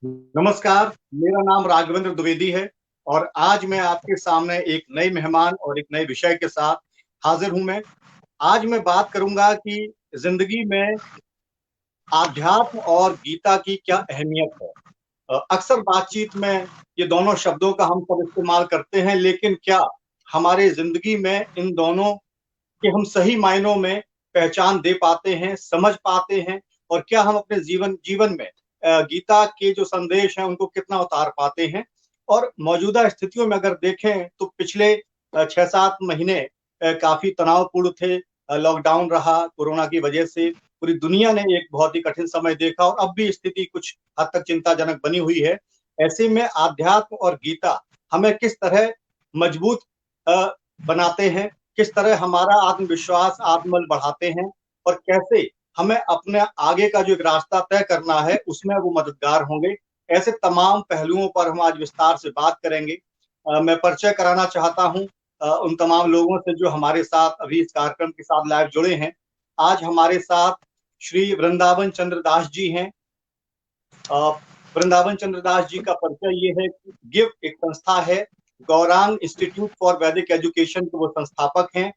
नमस्कार, मेरा नाम राघवेंद्र द्विवेदी है और आज मैं आपके सामने एक नए मेहमान और एक नए विषय के साथ हाजिर हूं मैं। आज मैं बात करूंगा कि ज़िंदगी में आध्यात्म और गीता की क्या अहमियत है। अक्सर बातचीत में ये दोनों शब्दों का हम सब इस्तेमाल करते हैं, लेकिन क्या हमारे ज़िंदगी में इन दोनों के हम सही मायनों में पहचान दे पाते हैं, समझ पाते हैं और क्या हम अपने जीवन जीवन में गीता के जो संदेश हैं उनको कितना उतार पाते हैं। और मौजूदा स्थितियों में अगर देखें तो पिछले 6-7 महीने काफ़ी तनावपूर्ण थे। लॉकडाउन रहा कोरोना की वजह से, पूरी दुनिया ने एक बहुत ही कठिन समय देखा और अब भी स्थिति कुछ हद तक चिंताजनक बनी हुई है। ऐसे में आध्यात्म और गीता हमें किस तरह मजबूत अ, बनाते हैं, किस तरह हमारा आत्मविश्वास, आत्मबल बढ़ाते हैं और कैसे हमें अपने आगे का जो एक रास्ता तय करना है, उसमें वो मददगार होंगे। ऐसे तमाम पहलुओं पर हम आज विस्तार से बात करेंगे। मैं परिचय कराना चाहता हूँ उन तमाम लोगों से जो हमारे साथ अभी इस कार्यक्रम के साथ लाइव जुड़े हैं। आज हमारे साथ श्री वृंदावन चंद्र दास जी हैं। अ, वृंदावन चंद्र दास जी का परिचय ये है कि गिव एक संस्था है, गौरांग इंस्टीट्यूट फॉर वैदिक एजुकेशन के वो संस्थापक हैं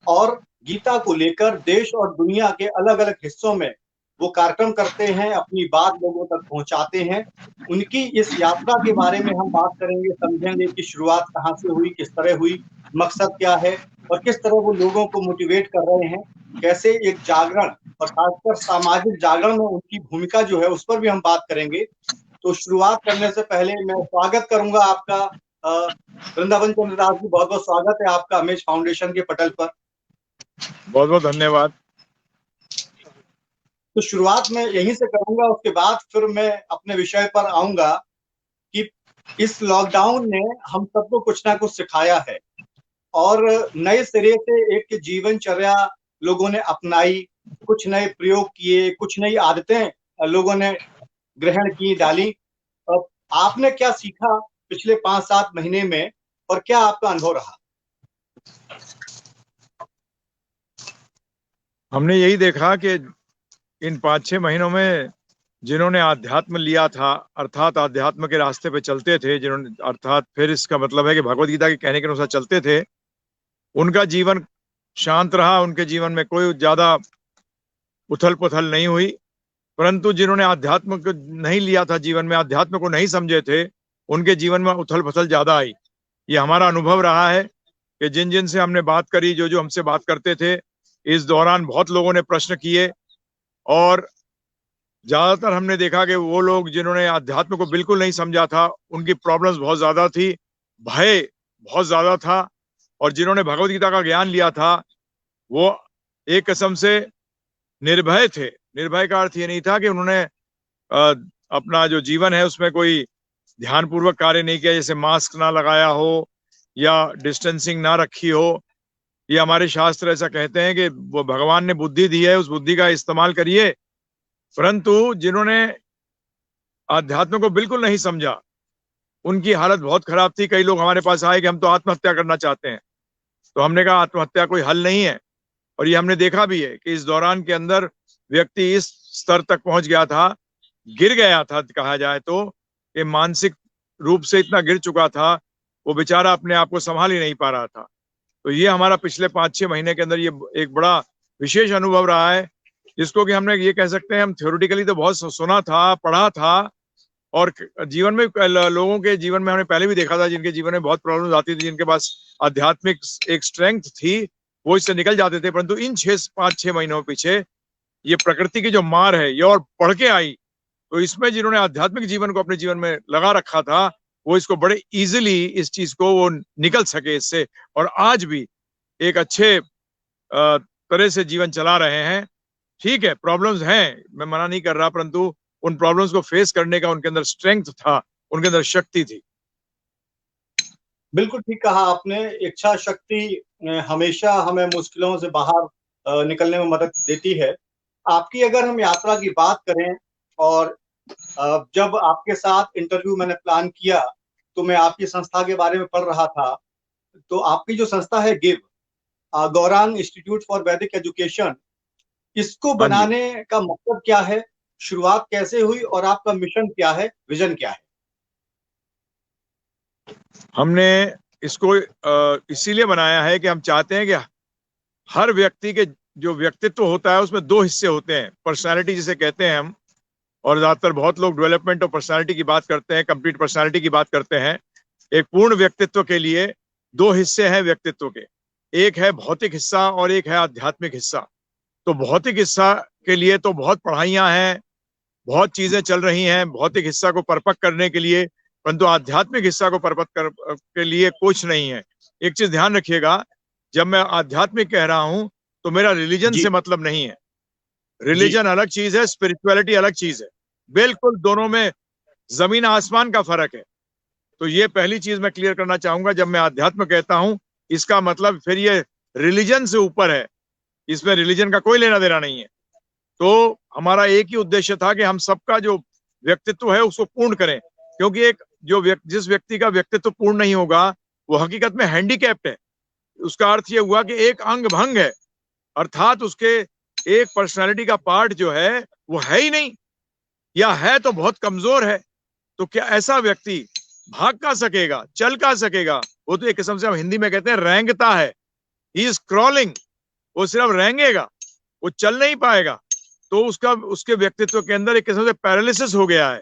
और गीता को लेकर देश और दुनिया के अलग-अलग हिस्सों में वो कार्यक्रम करते हैं, अपनी बात लोगों तक पहुंचाते हैं। उनकी इस यात्रा के बारे में हम बात करेंगे, समझेंगे कि शुरुआत कहाँ से हुई, किस तरह हुई, मकसद क्या है और किस तरह वो लोगों को मोटिवेट कर रहे हैं। कैसे एक जागरण और खासकर सामाजिक जागरण में उनकी भूमिका जो है उस पर भी हम बात करेंगे। तो शुरुआत करने से पहले मैं स्वागत करूंगा आपका वृंदावन चंद्र दास जी, बहुत बहुत स्वागत है आपका अमेज फाउंडेशन के पटल पर। बहुत बहुत धन्यवाद। तो शुरुआत मैं यहीं से करूंगा, उसके बाद फिर मैं अपने विषय पर आऊंगा कि इस लॉकडाउन ने हम सबको कुछ ना कुछ सिखाया है और नए सिरे से एक जीवनचर्या लोगों ने अपनाई, कुछ नए प्रयोग किए, कुछ नई आदतें लोगों ने ग्रहण की, डाली। अब आपने क्या सीखा पिछले 5-7 महीने में और क्या आपका अनुभव रहा? हमने यही देखा कि इन 5-6 महीनों में जिन्होंने आध्यात्म लिया था, अर्थात आध्यात्म के रास्ते पे चलते थे, जिन्होंने अर्थात फिर इसका मतलब है कि भगवत गीता के कहने के अनुसार चलते थे, उनका जीवन शांत रहा, उनके जीवन में कोई ज्यादा उथल पुथल नहीं हुई। परंतु जिन्होंने आध्यात्म को नहीं लिया था, जीवन में आध्यात्म को नहीं समझे थे, उनके जीवन में उथल पुथल ज्यादा आई। ये हमारा अनुभव रहा है कि जिन जिन से हमने बात करी, जो जो हमसे बात करते थे, इस दौरान बहुत लोगों ने प्रश्न किए और ज्यादातर हमने देखा कि वो लोग जिन्होंने अध्यात्म को बिल्कुल नहीं समझा था, उनकी प्रॉब्लम्स बहुत ज्यादा थी, भय बहुत ज्यादा था। और जिन्होंने भगवत गीता का ज्ञान लिया था, वो एक किस्म से निर्भय थे। निर्भय का अर्थ ये नहीं था कि उन्होंने अपना जो जीवन है उसमें कोई ध्यानपूर्वक कार्य नहीं किया, जैसे मास्क ना लगाया हो या डिस्टेंसिंग ना रखी हो। ये हमारे शास्त्र ऐसा कहते हैं कि वो भगवान ने बुद्धि दी है, उस बुद्धि का इस्तेमाल करिए। परंतु जिन्होंने आध्यात्म को बिल्कुल नहीं समझा, उनकी हालत बहुत खराब थी। कई लोग हमारे पास आए कि हम तो आत्महत्या करना चाहते हैं। तो हमने कहा आत्महत्या कोई हल नहीं है। और ये हमने देखा भी है कि इस दौरान के अंदर व्यक्ति इस स्तर तक पहुंच गया था, गिर गया था कहा जाए तो, कि मानसिक रूप से इतना गिर चुका था, वो बेचारा अपने आप को संभाल ही नहीं पा रहा था। तो ये हमारा पिछले 5-6 महीने के अंदर ये एक बड़ा विशेष अनुभव रहा है, जिसको कि हमने ये कह सकते हैं, हम थ्योरेटिकली तो बहुत सुना था, पढ़ा था, और जीवन में लोगों के जीवन में हमने पहले भी देखा था, जिनके जीवन में बहुत प्रॉब्लम्स आती थी, जिनके पास आध्यात्मिक एक स्ट्रेंथ थी, वो इससे निकल जाते थे। परंतु इन 5-6 महीनों पीछे ये प्रकृति की जो मार है, ये और बढ़ के आई। तो इसमें जिन्होंने आध्यात्मिक जीवन को अपने जीवन में लगा रखा था, वो इसको बड़े इजीली इस चीज को वो निकल सके इससे, और आज भी एक अच्छे तरह से जीवन चला रहे हैं। ठीक है, प्रॉब्लम्स हैं, मैं मना नहीं कर रहा, परंतु उन प्रॉब्लम्स को फेस करने का उनके अंदर स्ट्रेंथ था, उनके अंदर शक्ति थी। बिल्कुल ठीक कहा आपने। इच्छा शक्ति हमेशा हमें मुश्किलों से बाहर निकलने में मदद देती है। आपकी अगर हम यात्रा की बात करें और जब आपके साथ इंटरव्यू मैंने प्लान किया तो मैं आपकी संस्था के बारे में पढ़ रहा था। तो आपकी जो संस्था है गिव, गौरांग इंस्टीट्यूट फॉर वैदिक एजुकेशन, इसको हाँ जी। बनाने का मतलब क्या है शुरुआत कैसे हुई और आपका मिशन क्या है, विजन क्या है? हमने इसको इसीलिए बनाया है कि हम चाहते हैं कि हर व्यक्ति के जो व्यक्तित्व होता है उसमें दो हिस्से होते हैं, पर्सनालिटी जिसे कहते हैं हम। और ज्यादातर बहुत लोग डेवलपमेंट ऑफ पर्सनालिटी की बात करते हैं, कंप्लीट पर्सनालिटी की बात करते हैं। एक पूर्ण व्यक्तित्व के लिए दो हिस्से हैं व्यक्तित्व के, एक है भौतिक हिस्सा और एक है आध्यात्मिक हिस्सा। तो भौतिक हिस्सा के लिए तो बहुत पढ़ाइयां हैं, बहुत चीजें चल रही हैं भौतिक हिस्सा को परपक करने के लिए, परंतु आध्यात्मिक हिस्सा को परपक के लिए कुछ नहीं है। एक चीज ध्यान रखिएगा, जब मैं आध्यात्मिक कह रहा हूं तो मेरा रिलीजन जी से मतलब नहीं है। जी रिलीजन अलग चीज है, स्पिरिचुअलिटी अलग चीज है, बिल्कुल दोनों में जमीन आसमान का फर्क है। तो ये पहली चीज मैं क्लियर करना चाहूंगा, जब मैं अध्यात्म कहता हूं इसका मतलब फिर ये रिलीजन से ऊपर है, इसमें रिलीजन का कोई लेना देना नहीं है। तो हमारा एक ही उद्देश्य था कि हम सबका जो व्यक्तित्व है उसको पूर्ण करें, क्योंकि एक जो जिस व्यक्ति का व्यक्तित्व पूर्ण नहीं होगा वो हकीकत में हैंडीकैप्ड है। उसका अर्थ ये हुआ कि एक अंग भंग है, अर्थात उसके एक पर्सनालिटी का पार्ट जो है वो है ही नहीं, या है तो बहुत कमजोर है। तो क्या ऐसा व्यक्ति भाग का सकेगा, चल का सकेगा? वो तो एक किस्म से हम हिंदी में कहते हैं रेंगता है, ही इज क्रॉलिंग। वो सिर्फ रेंगेगा, वो चल नहीं पाएगा। तो उसका उसके व्यक्तित्व के अंदर एक किस्म से पैरालिसिस हो गया है,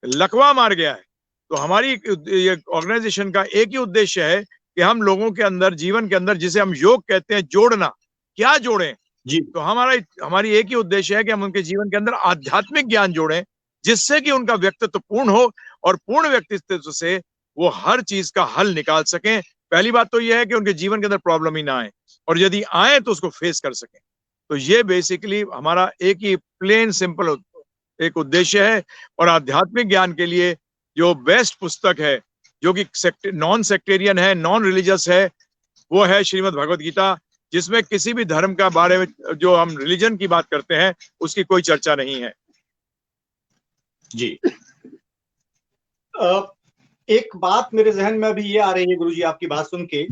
लकवा मार गया है। तो हमारी ये ऑर्गेनाइजेशन का एक ही उद्देश्य है कि हम लोगों के अंदर, जीवन के अंदर, जिसे हम योग कहते हैं, जोड़ना। क्या जोड़ें? जी तो हमारी एक ही उद्देश्य है कि हम उनके जीवन के अंदर आध्यात्मिक ज्ञान जोड़ें, जिससे कि उनका व्यक्तित्व पूर्ण हो और पूर्ण व्यक्तित्व से वो हर चीज का हल निकाल सकें। पहली बात तो यह है कि उनके जीवन के अंदर प्रॉब्लम ही ना आए, और यदि आए तो उसको फेस कर सकें। तो ये बेसिकली हमारा एक ही प्लेन सिंपल एक उद्देश्य है। और आध्यात्मिक ज्ञान के लिए जो बेस्ट पुस्तक है, जो कि नॉन सेक्टेरियन है, नॉन रिलीजियस है, वो है श्रीमद् भगवद गीता, जिसमें किसी भी धर्म का बारे में, जो हम रिलीजन की बात करते हैं, उसकी कोई चर्चा नहीं है। जी एक बात मेरे जहन में अभी ये आ रही है गुरुजी, आपकी बात सुन के,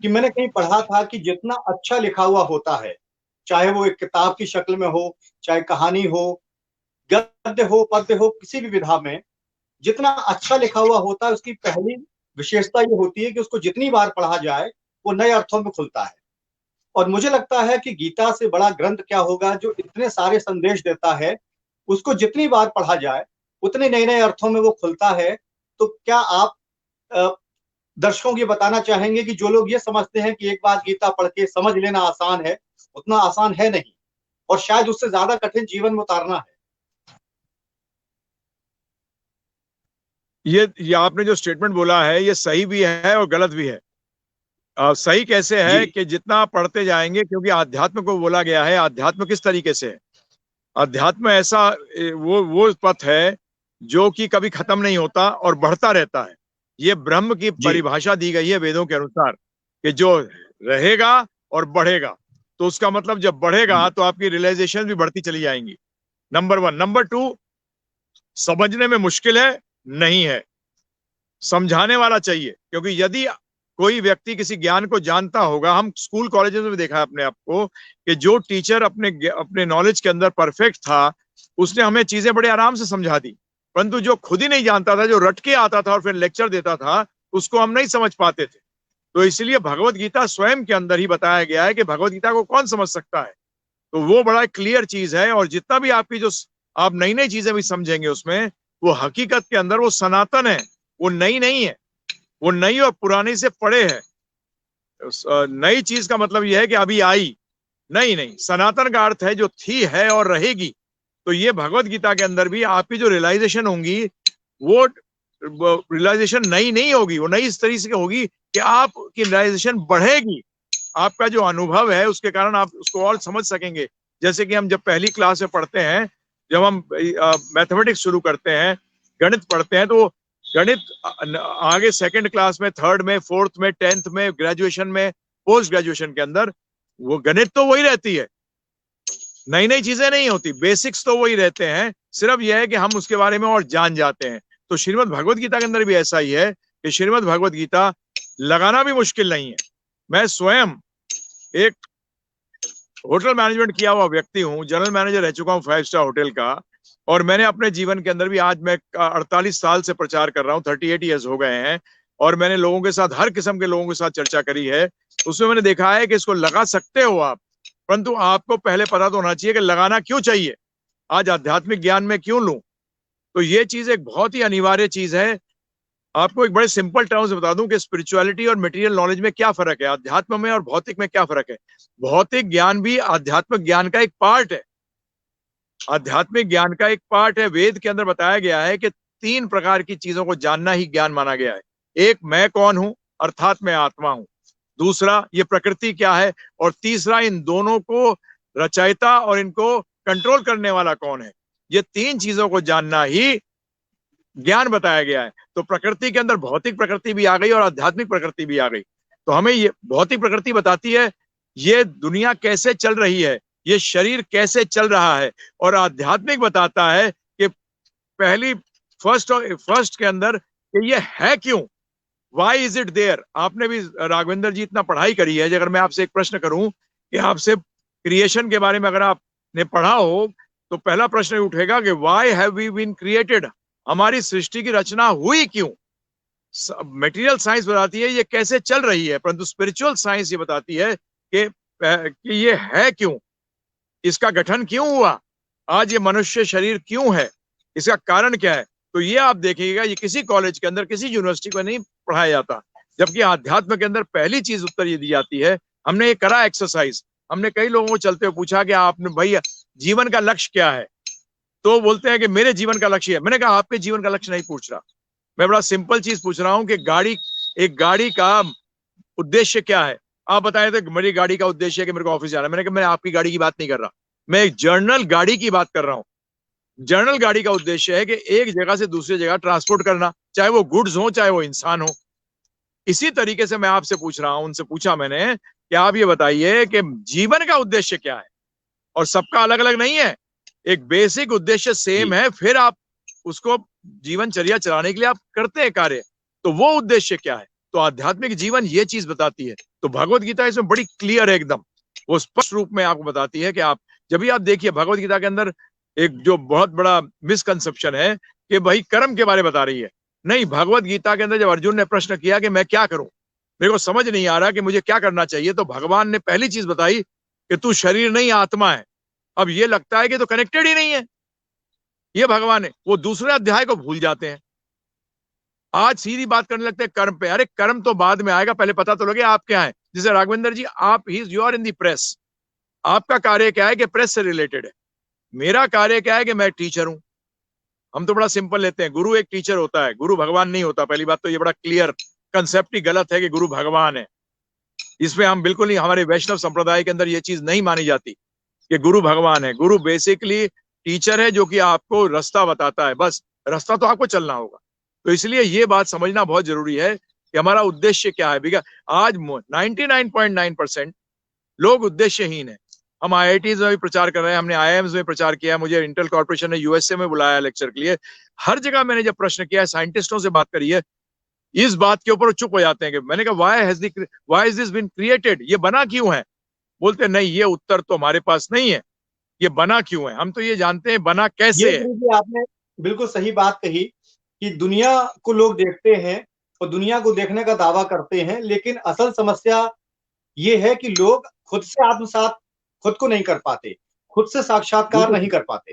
कि मैंने कहीं पढ़ा था कि जितना अच्छा लिखा हुआ होता है, चाहे वो एक किताब की शक्ल में हो, चाहे कहानी हो, गद्य हो, पद्य हो, किसी भी विधा में जितना अच्छा लिखा हुआ होता है, उसकी पहली विशेषता ये होती है कि उसको जितनी बार पढ़ा जाए वो नए अर्थों में खुलता है। और मुझे लगता है कि गीता से बड़ा ग्रंथ क्या होगा जो इतने सारे संदेश देता है, उसको जितनी बार पढ़ा जाए उतने नए नए अर्थों में वो खुलता है। तो क्या आप दर्शकों को ये बताना चाहेंगे कि जो लोग ये समझते हैं कि एक बार गीता पढ़ के समझ लेना आसान है, उतना आसान है नहीं, और शायद उससे ज्यादा कठिन जीवन में उतारना है? ये आपने जो स्टेटमेंट बोला है ये सही भी है और गलत भी है। सही कैसे जी है कि जितना आप पढ़ते जाएंगे, क्योंकि आध्यात्म को बोला गया है, अध्यात्म किस तरीके से है? अध्यात्म ऐसा वो पथ है जो कि कभी खत्म नहीं होता और बढ़ता रहता है। ये ब्रह्म की जी परिभाषा दी गई है वेदों के अनुसार, कि जो रहेगा और बढ़ेगा। तो उसका मतलब जब बढ़ेगा तो आपकी रियलाइजेशन भी बढ़ती चली जाएंगी, नंबर वन। नंबर टू, समझने में मुश्किल है नहीं है, समझाने वाला चाहिए। क्योंकि यदि कोई व्यक्ति किसी ज्ञान को जानता होगा, हम स्कूल कॉलेजेस में देखा है अपने आप को, कि जो टीचर अपने नॉलेज के अंदर परफेक्ट था, उसने हमें चीजें बड़े आराम से समझा दी। परंतु जो खुद ही नहीं जानता था, जो रट के आता था और फिर लेक्चर देता था, उसको हम नहीं समझ पाते थे। तो इसलिए भगवत गीता स्वयं के अंदर ही बताया गया है कि भगवत गीता को कौन समझ सकता है। तो वो बड़ा क्लियर चीज है। और जितना भी आपकी जो आप नई नई चीजें भी समझेंगे उसमें, वो हकीकत के अंदर वो सनातन है, वो नई नहीं है, वो नई और पुरानी से पड़े है। नई चीज का मतलब यह है कि अभी आई, नहीं, सनातन का अर्थ है जो थी, है और रहेगी। तो ये भगवत गीता के अंदर भी आपकी जो रियलाइजेशन होंगी, वो रियलाइजेशन नई नहीं होगी, वो नई इस तरीके से होगी कि आपकी रियलाइजेशन बढ़ेगी। आपका जो अनुभव है उसके कारण आप उसको और समझ सकेंगे। जैसे कि हम जब पहली क्लास में पढ़ते हैं, जब हम मैथमेटिक्स शुरू करते हैं, गणित पढ़ते हैं, तो गणित आगे सेकंड क्लास में, थर्ड में, फोर्थ में, 10th में, ग्रेजुएशन में, पोस्ट ग्रेजुएशन के अंदर वो गणित तो वही रहती है, नई नई चीजें नहीं होती, बेसिक्स तो वही रहते हैं। सिर्फ यह है कि हम उसके बारे में और जान जाते हैं। तो श्रीमद् भगवद गीता के अंदर भी ऐसा ही है कि श्रीमद् भगवद गीता लगाना भी मुश्किल नहीं है। मैं स्वयं एक होटल मैनेजमेंट किया हुआ व्यक्ति हूँ, जनरल मैनेजर रह चुका हूँ 5 स्टार होटल का। और मैंने अपने जीवन के अंदर भी, आज मैं 48 साल से प्रचार कर रहा हूँ, 38 ईयर्स हो गए हैं, और मैंने लोगों के साथ, हर किस्म के लोगों के साथ चर्चा करी है। उसमें मैंने देखा है कि इसको लगा सकते हो आप, परंतु आपको पहले पता तो होना चाहिए कि लगाना क्यों चाहिए। आज आध्यात्मिक ज्ञान में क्यों लूं? तो ये चीज एक बहुत ही अनिवार्य चीज है। आपको एक बड़े सिंपल टर्म्स बता दूं कि स्पिरिचुअलिटी और मटेरियल नॉलेज में क्या फर्क है, अध्यात्म में और भौतिक में क्या फर्क है। भौतिक ज्ञान भी आध्यात्मिक ज्ञान का एक पार्ट है, आध्यात्मिक ज्ञान का एक पार्ट है। वेद के अंदर बताया गया है कि 3 प्रकार की चीजों को जानना ही ज्ञान माना गया है। एक, मैं कौन हूं, अर्थात मैं आत्मा हूं। दूसरा, ये प्रकृति क्या है। और तीसरा, इन दोनों को रचयिता और इनको कंट्रोल करने वाला कौन है। ये 3 चीजों को जानना ही ज्ञान बताया गया है। तो प्रकृति के अंदर भौतिक प्रकृति भी आ गई और आध्यात्मिक प्रकृति भी आ गई। तो हमें ये भौतिक प्रकृति बताती है ये दुनिया कैसे चल रही है, ये शरीर कैसे चल रहा है, और आध्यात्मिक बताता है कि पहली फर्स्ट के अंदर कि ये है क्यों, वाई इज इट देयर। आपने भी राघवेंद्र जी इतना पढ़ाई करी है, अगर मैं आपसे एक प्रश्न करूं कि आपसे क्रिएशन के बारे में अगर आपने पढ़ा हो तो पहला प्रश्न उठेगा कि why have we been created, हमारी सृष्टि की रचना हुई क्यों। मटेरियल साइंस बताती है ये कैसे चल रही है, परंतु स्पिरिचुअल साइंस ये बताती है कि ये है क्यों, इसका गठन क्यों हुआ, आज ये मनुष्य शरीर क्यों है, इसका कारण क्या है। तो ये आप देखिएगा, ये किसी कॉलेज के अंदर, किसी यूनिवर्सिटी को नहीं पढ़ाया जाता। जबकि आध्यात्म के अंदर पहली चीज उत्तर ये दी जाती है। हमने ये करा एक्सरसाइज, हमने कई लोगों को चलते हुए पूछा कि आपने भाई जीवन का लक्ष्य क्या है, तो बोलते हैं कि मेरे जीवन का लक्ष्य है। मैंने कहा आपके जीवन का लक्ष्य नहीं पूछ रहा, मैं बड़ा सिंपल चीज पूछ रहा हूं कि एक गाड़ी का उद्देश्य क्या है। आप बताए थे मेरी गाड़ी का उद्देश्य है कि मेरे को ऑफिस जाना है। मैंने कहा मैं आपकी गाड़ी की बात नहीं कर रहा, मैं एक जर्नल गाड़ी की बात कर रहा हूं। जर्नल गाड़ी का उद्देश्य है कि एक जगह से दूसरी जगह ट्रांसपोर्ट करना, चाहे वो गुड्स हो चाहे वो इंसान हो। इसी तरीके से मैं आपसे पूछ रहा हूं, उनसे पूछा मैंने कि आप ये बताइए कि जीवन का उद्देश्य क्या है, और सबका अलग अलग नहीं है, एक बेसिक उद्देश्य सेम है, फिर आप उसको जीवनचर्या चलाने के लिए आप करते हैं कार्य, तो वो उद्देश्य क्या है। तो आध्यात्मिक जीवन ये चीज बताती है। तो भगवत गीता इसमें बड़ी क्लियर है एकदम, वो स्पष्ट रूप में आपको बताती है कि आप जब भी आप देखिए भगवत गीता के अंदर एक जो बहुत बड़ा मिसकंसेप्शन है कि भाई कर्म के बारे में बता रही है। नहीं, भगवत गीता के अंदर जब अर्जुन ने प्रश्न किया कि मैं क्या करूं, मेरे को समझ नहीं आ रहा कि मुझे क्या करना चाहिए, तो भगवान ने पहली चीज बताई कि तू शरीर नहीं आत्मा है। अब ये लगता है कि तो कनेक्टेड ही नहीं है ये भगवान है, वो दूसरे अध्याय को भूल जाते हैं। आज सीधी बात करने लगते हैं कर्म पे। अरे कर्म तो बाद में आएगा, पहले पता तो लगे आप क्या है। जैसे राघवेंद्र जी, आप you are in the press, आपका कार्य क्या है कि प्रेस से रिलेटेड है। मेरा कार्य क्या है कि मैं टीचर हूं। हम तो बड़ा सिंपल लेते हैं, गुरु एक टीचर होता है, गुरु भगवान नहीं होता। पहली बात तो ये बड़ा क्लियर कंसेप्ट ही गलत है कि गुरु भगवान है। इसमें हम बिल्कुल नहीं, हमारे वैष्णव संप्रदाय के अंदर ये चीज नहीं मानी जाती कि गुरु भगवान है। गुरु बेसिकली टीचर है जो कि आपको रास्ता बताता है, बस रास्ता तो आपको चलना होगा। तो इसलिए ये बात समझना बहुत जरूरी है कि हमारा उद्देश्य क्या है। बिकॉज आज 99.9% लोग उद्देश्यहीन है। हम आईआईटीज में भी प्रचार कर रहे हैं, हमने आईआईएम्स में प्रचार किया, मुझे इंटेल कॉर्पोरेशन ने यूएसए में बुलाया लेक्चर के लिए। हर जगह मैंने जब प्रश्न किया है, साइंटिस्टों से बात करी है, इस बात के ऊपर चुप हो जाते हैं कि मैंने कहा why is this been created, ये बना क्यों है। बोलते नहीं, ये उत्तर तो हमारे पास नहीं है, ये बना क्यों है। हम तो ये जानते हैं बना कैसे है। आपने बिल्कुल सही बात कही कि दुनिया को लोग देखते हैं और दुनिया को देखने का दावा करते हैं, लेकिन असल समस्या ये है कि लोग खुद से आत्मसात खुद को नहीं कर पाते, खुद से साक्षात्कार नहीं कर पाते।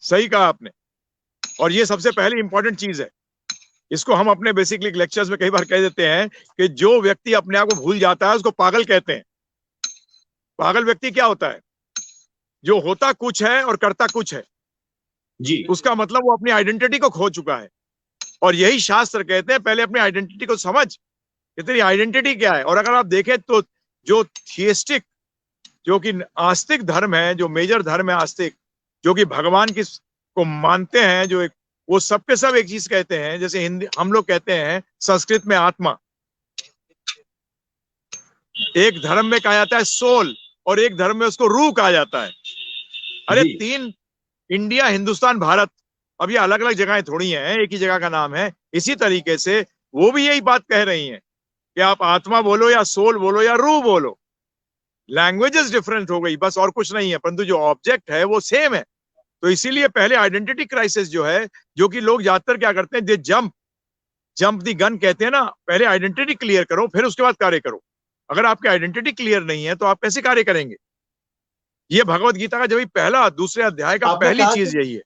सही कहा आपने, और ये सबसे पहली इंपॉर्टेंट चीज है। इसको हम अपने बेसिकली लेक्चर्स में कई बार कह देते हैं कि जो व्यक्ति अपने आप को भूल जाता है उसको पागल कहते हैं। पागल व्यक्ति क्या होता है, जो होता कुछ है और करता कुछ है जी। उसका मतलब वो अपनी आइडेंटिटी को खो चुका है। और यही शास्त्र कहते हैं पहले अपनी आइडेंटिटी को समझ कि तेरी आइडेंटिटी क्या है। और अगर आप देखें तो जो थियस्टिक, जो कि आस्तिक धर्म है, जो मेजर धर्म है आस्तिक, जो कि भगवान की को मानते हैं, जो एक वो सबके सब एक चीज कहते हैं। जैसे हिंदी हम लोग कहते हैं संस्कृत में आत्मा, एक धर्म में कहा जाता है सोल, और एक धर्म में उसको रूह कहा जाता है। अरे तीन, इंडिया, हिंदुस्तान, भारत, अब ये अलग अलग जगहें थोड़ी हैं, एक ही जगह का नाम है। इसी तरीके से वो भी यही बात कह रही हैं कि आप आत्मा बोलो या सोल बोलो या रूह बोलो, लैंग्वेजेस डिफरेंट हो गई बस, और कुछ नहीं है, परंतु जो ऑब्जेक्ट है वो सेम है। तो इसीलिए पहले आइडेंटिटी क्राइसिस जो है, जो कि लोग ज्यादातर क्या करते हैं, दे जंप दी गन कहते हैं ना, पहले आइडेंटिटी क्लियर करो फिर उसके बाद कार्य करो। अगर आपकी आइडेंटिटी क्लियर नहीं है तो आप कैसे कार्य करेंगे? ये भगवत गीता का जो पहला दूसरे अध्याय का आपने पहली कहा चीज कि यही है।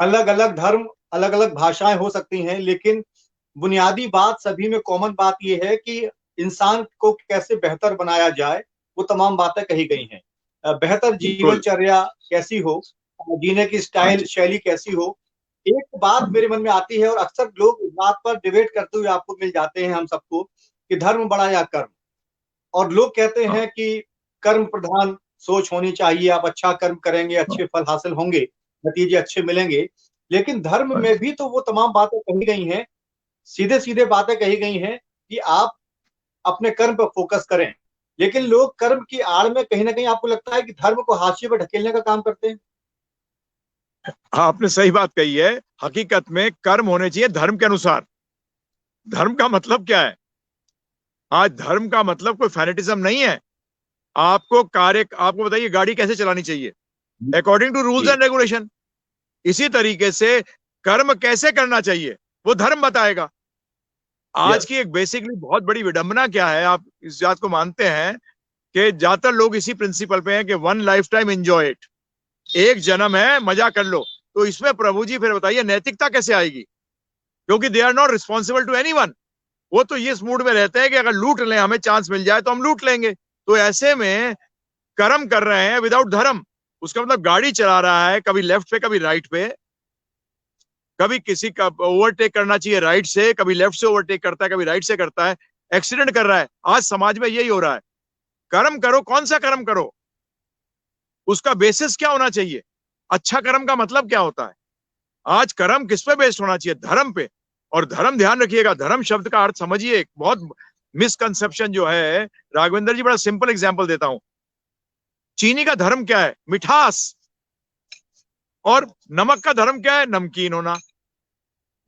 अलग अलग धर्म, अलग अलग भाषाएं हो सकती हैं, लेकिन बुनियादी बात सभी में कॉमन बात यह है कि इंसान को कैसे बेहतर बनाया जाए, वो तमाम बातें कही गई हैं। बेहतर बिल्कुल। जीवनचर्या कैसी हो, जीने की हाँ स्टाइल जी। शैली कैसी हो। एक बात मेरे मन में आती है और अक्सर लोग इस बात पर डिबेट करते हुए आपको मिल जाते हैं हम सबको, कि धर्म बड़ा या कर्म। और लोग कहते हाँ, हैं कि कर्म प्रधान सोच होनी चाहिए, आप अच्छा कर्म करेंगे हाँ, अच्छे फल हासिल होंगे, नतीजे अच्छे मिलेंगे। लेकिन धर्म हाँ में जी। भी तो वो तमाम बातें कही गई हैं, सीधे सीधे बातें कही गई हैं कि आप अपने कर्म पर फोकस करें। लेकिन लोग कर्म की आड़ में कहीं ना कहीं आपको लगता है कि धर्म को हाशिए पर ढकेलने का काम करते हैं। हाँ, आपने सही बात कही है। हकीकत में कर्म होने चाहिए धर्म के अनुसार। धर्म का मतलब क्या है? आज धर्म का मतलब कोई फैनेटिज्म नहीं है। आपको कार्य, आपको बताइए गाड़ी कैसे चलानी चाहिए, अकॉर्डिंग टू रूल्स जी। And regulation. इसी तरीके से कर्म कैसे करना चाहिए वो धर्म बताएगा। आज यस। की एक बेसिकली बहुत बड़ी विडंबना क्या है, आप इस बात को मानते हैं कि ज्यादातर लोग इसी प्रिंसिपल पे हैं कि one life time enjoy it, एक जन्म है मजा कर लो। तो इसमें प्रभु जी फिर बताइए नैतिकता कैसे आएगी? क्योंकि they are not responsible to anyone. वो तो ये इस मूड में रहते हैं कि अगर लूट लें, हमें चांस मिल जाए तो हम लूट लेंगे। तो ऐसे में कर्म कर रहे हैं विदाउट धर्म। उसका मतलब गाड़ी चला रहा है कभी लेफ्ट पे कभी राइट पे, कभी किसी का ओवरटेक करना चाहिए राइट से, कभी लेफ्ट से ओवरटेक करता है, कभी राइट से करता है, एक्सीडेंट कर रहा है। आज समाज में यही हो रहा है। कर्म करो, कौन सा कर्म करो, उसका बेसिस क्या होना चाहिए? अच्छा कर्म का मतलब क्या होता है? आज कर्म किस पे बेस्ड होना चाहिए? धर्म पे। और धर्म, ध्यान रखिएगा, धर्म शब्द का अर्थ समझिए। एक बहुत मिसकंसेप्शन जो है, राघवेंद्र जी बड़ा सिंपल एग्जांपल देता हूं। चीनी का धर्म क्या है? मिठास। और नमक का धर्म क्या है? नमकीन होना।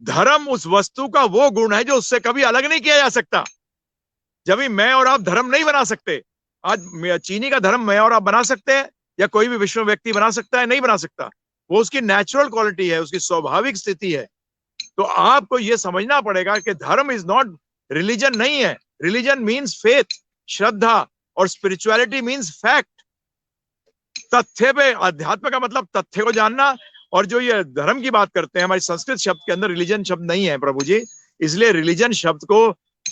धर्म उस वस्तु का वो गुण है जो उससे कभी अलग नहीं किया जा सकता। जब भी मैं और आप धर्म नहीं बना सकते। आज चीनी का धर्म मैं और आप बना सकते हैं या कोई भी विश्व व्यक्ति बना सकता है? नहीं बना सकता। वो उसकी नेचुरल क्वालिटी है, उसकी स्वाभाविक स्थिति है। तो आपको यह समझना पड़ेगा कि धर्म इज नॉट रिलीजन, नहीं है। रिलीजन मीन्स फेथ, श्रद्धा, और स्पिरिचुअलिटी मीन्स फैक्ट। तथ्य पे, अध्यात्म का मतलब तथ्य को जानना। और जो ये धर्म की बात करते हैं, हमारी संस्कृत शब्द के अंदर रिलीजन शब्द नहीं है प्रभु जी। इसलिए रिलीजन शब्द को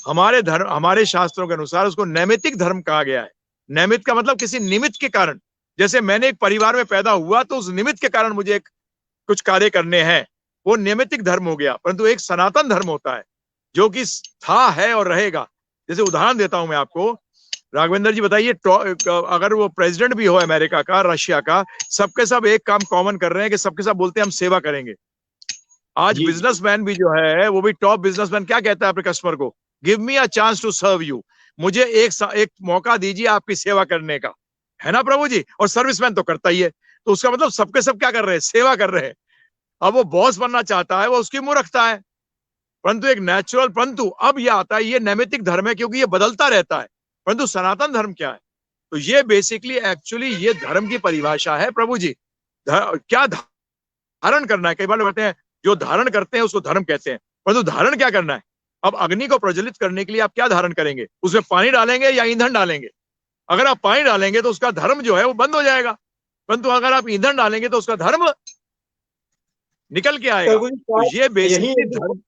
हमारे धर्म, हमारे शास्त्रों के अनुसार उसको नैमित्तिक धर्म कहा गया है। नैमित्त का मतलब किसी निमित्त के कारण। जैसे मैंने एक परिवार में पैदा हुआ तो उस निमित्त के कारण मुझे कुछ कार्य करने हैं, वो नैमित्तिक धर्म हो गया। परंतु एक सनातन धर्म होता है जो कि था, है और रहेगा। जैसे उदाहरण देता हूं मैं आपको। राघवेंद्र जी बताइए, अगर वो प्रेसिडेंट भी हो अमेरिका का, रशिया का, सबके सब एक काम कॉमन कर रहे हैं कि सबके सब बोलते हैं हम सेवा करेंगे। आज जी। जी। बिजनेसमैन भी जो है, वो भी टॉप बिजनेसमैन क्या कहता है अपने कस्टमर को? Give me a chance to serve you. मुझे एक मौका दीजिए आपकी सेवा करने का, है ना प्रभु जी? और सर्विसमैन तो करता ही है। तो उसका मतलब सबके सब क्या कर रहे हैं? सेवा कर रहे हैं। अब वो बॉस बनना चाहता है, वो उसकी मूर्खता है। परंतु एक नेचुरल, परंतु अब यह आता है, ये नैमित्तिक धर्म है क्योंकि ये बदलता रहता है। परंतु सनातन धर्म क्या है? तो ये बेसिकली एक्चुअली ये धर्म की परिभाषा है प्रभु जी। क्या धारण करना है? कई बार लोग कहते हैं जो धारण करते हैं उसको धर्म कहते हैं, परंतु धारण क्या करना है? अब अग्नि को प्रज्वलित करने के लिए आप क्या धारण करेंगे? उसमें पानी डालेंगे या ईंधन डालेंगे? अगर आप पानी डालेंगे तो उसका धर्म जो है वो बंद हो जाएगा, परंतु अगर आप ईंधन डालेंगे तो उसका धर्म निकल के आएगा। तो ये यही बेसिकली एक जो धर्म।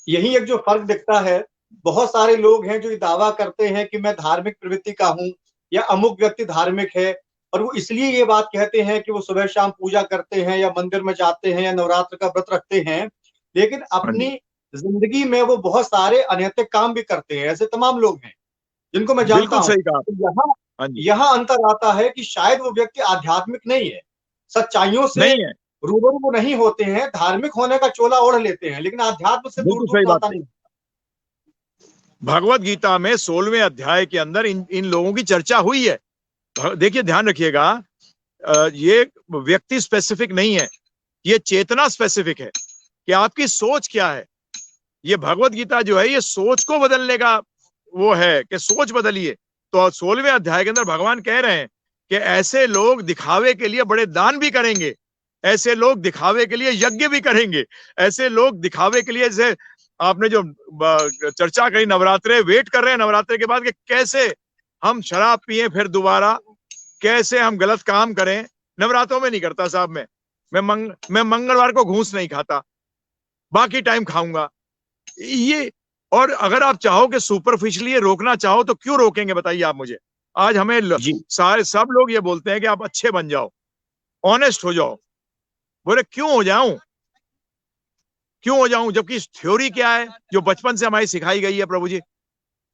यही एक जो फर्क दिखता है। बहुत सारे लोग हैं जो ये दावा करते हैं कि मैं धार्मिक प्रवृत्ति का हूं या अमुक व्यक्ति धार्मिक है, और वो इसलिए ये बात कहते हैं कि वो सुबह शाम पूजा करते हैं या मंदिर में जाते हैं या नवरात्र का व्रत रखते हैं, लेकिन हाँ अपनी जी, जिंदगी में वो बहुत सारे अनैतिक काम भी करते हैं। ऐसे तमाम लोग हैं जिनको मैं जानता बिल्कुल हूं। सही कहा। तो यहाँ हाँ जी। यहाँ अंतर आता है कि शायद वो व्यक्ति आध्यात्मिक नहीं है, सच्चाइयों से नहीं है। रूबरू वो नहीं होते हैं, धार्मिक होने का चोला ओढ़ लेते हैं, लेकिन आध्यात्म से दूर बिल्कुल दूर सही बात नाता है। नहीं। भगवत गीता में 16वें अध्याय के अंदर इन लोगों की चर्चा हुई है। देखिए, ध्यान रखिएगा, ये व्यक्ति स्पेसिफिक नहीं है, ये चेतना स्पेसिफिक है कि आपकी सोच क्या है। ये भगवत गीता जो है, ये सोच को बदलने का वो है कि सोच बदलिए। तो 16वें अध्याय के अंदर भगवान कह रहे हैं कि ऐसे लोग दिखावे के लिए बड़े दान भी करेंगे, ऐसे लोग दिखावे के लिए यज्ञ भी करेंगे, ऐसे लोग दिखावे के लिए, जैसे आपने जो चर्चा करी नवरात्रे, वेट कर रहे हैं नवरात्रे के बाद कि कैसे हम शराब पिए फिर दोबारा, कैसे हम गलत काम करें। नवरात्रों में नहीं करता साहब मैं मंगलवार को घूस नहीं खाता, बाकी टाइम खाऊंगा ये। और अगर आप चाहो कि सुपरफिशियली रोकना चाहो तो क्यों रोकेंगे बताइए आप मुझे। आज हमें सारे सब लोग ये बोलते हैं कि आप अच्छे बन जाओ, ऑनेस्ट हो जाओ। बोले क्यों हो जाऊं, क्यों हो जाऊं, जबकि थ्योरी क्या है जो बचपन से हमारी सिखाई गई है प्रभु जी।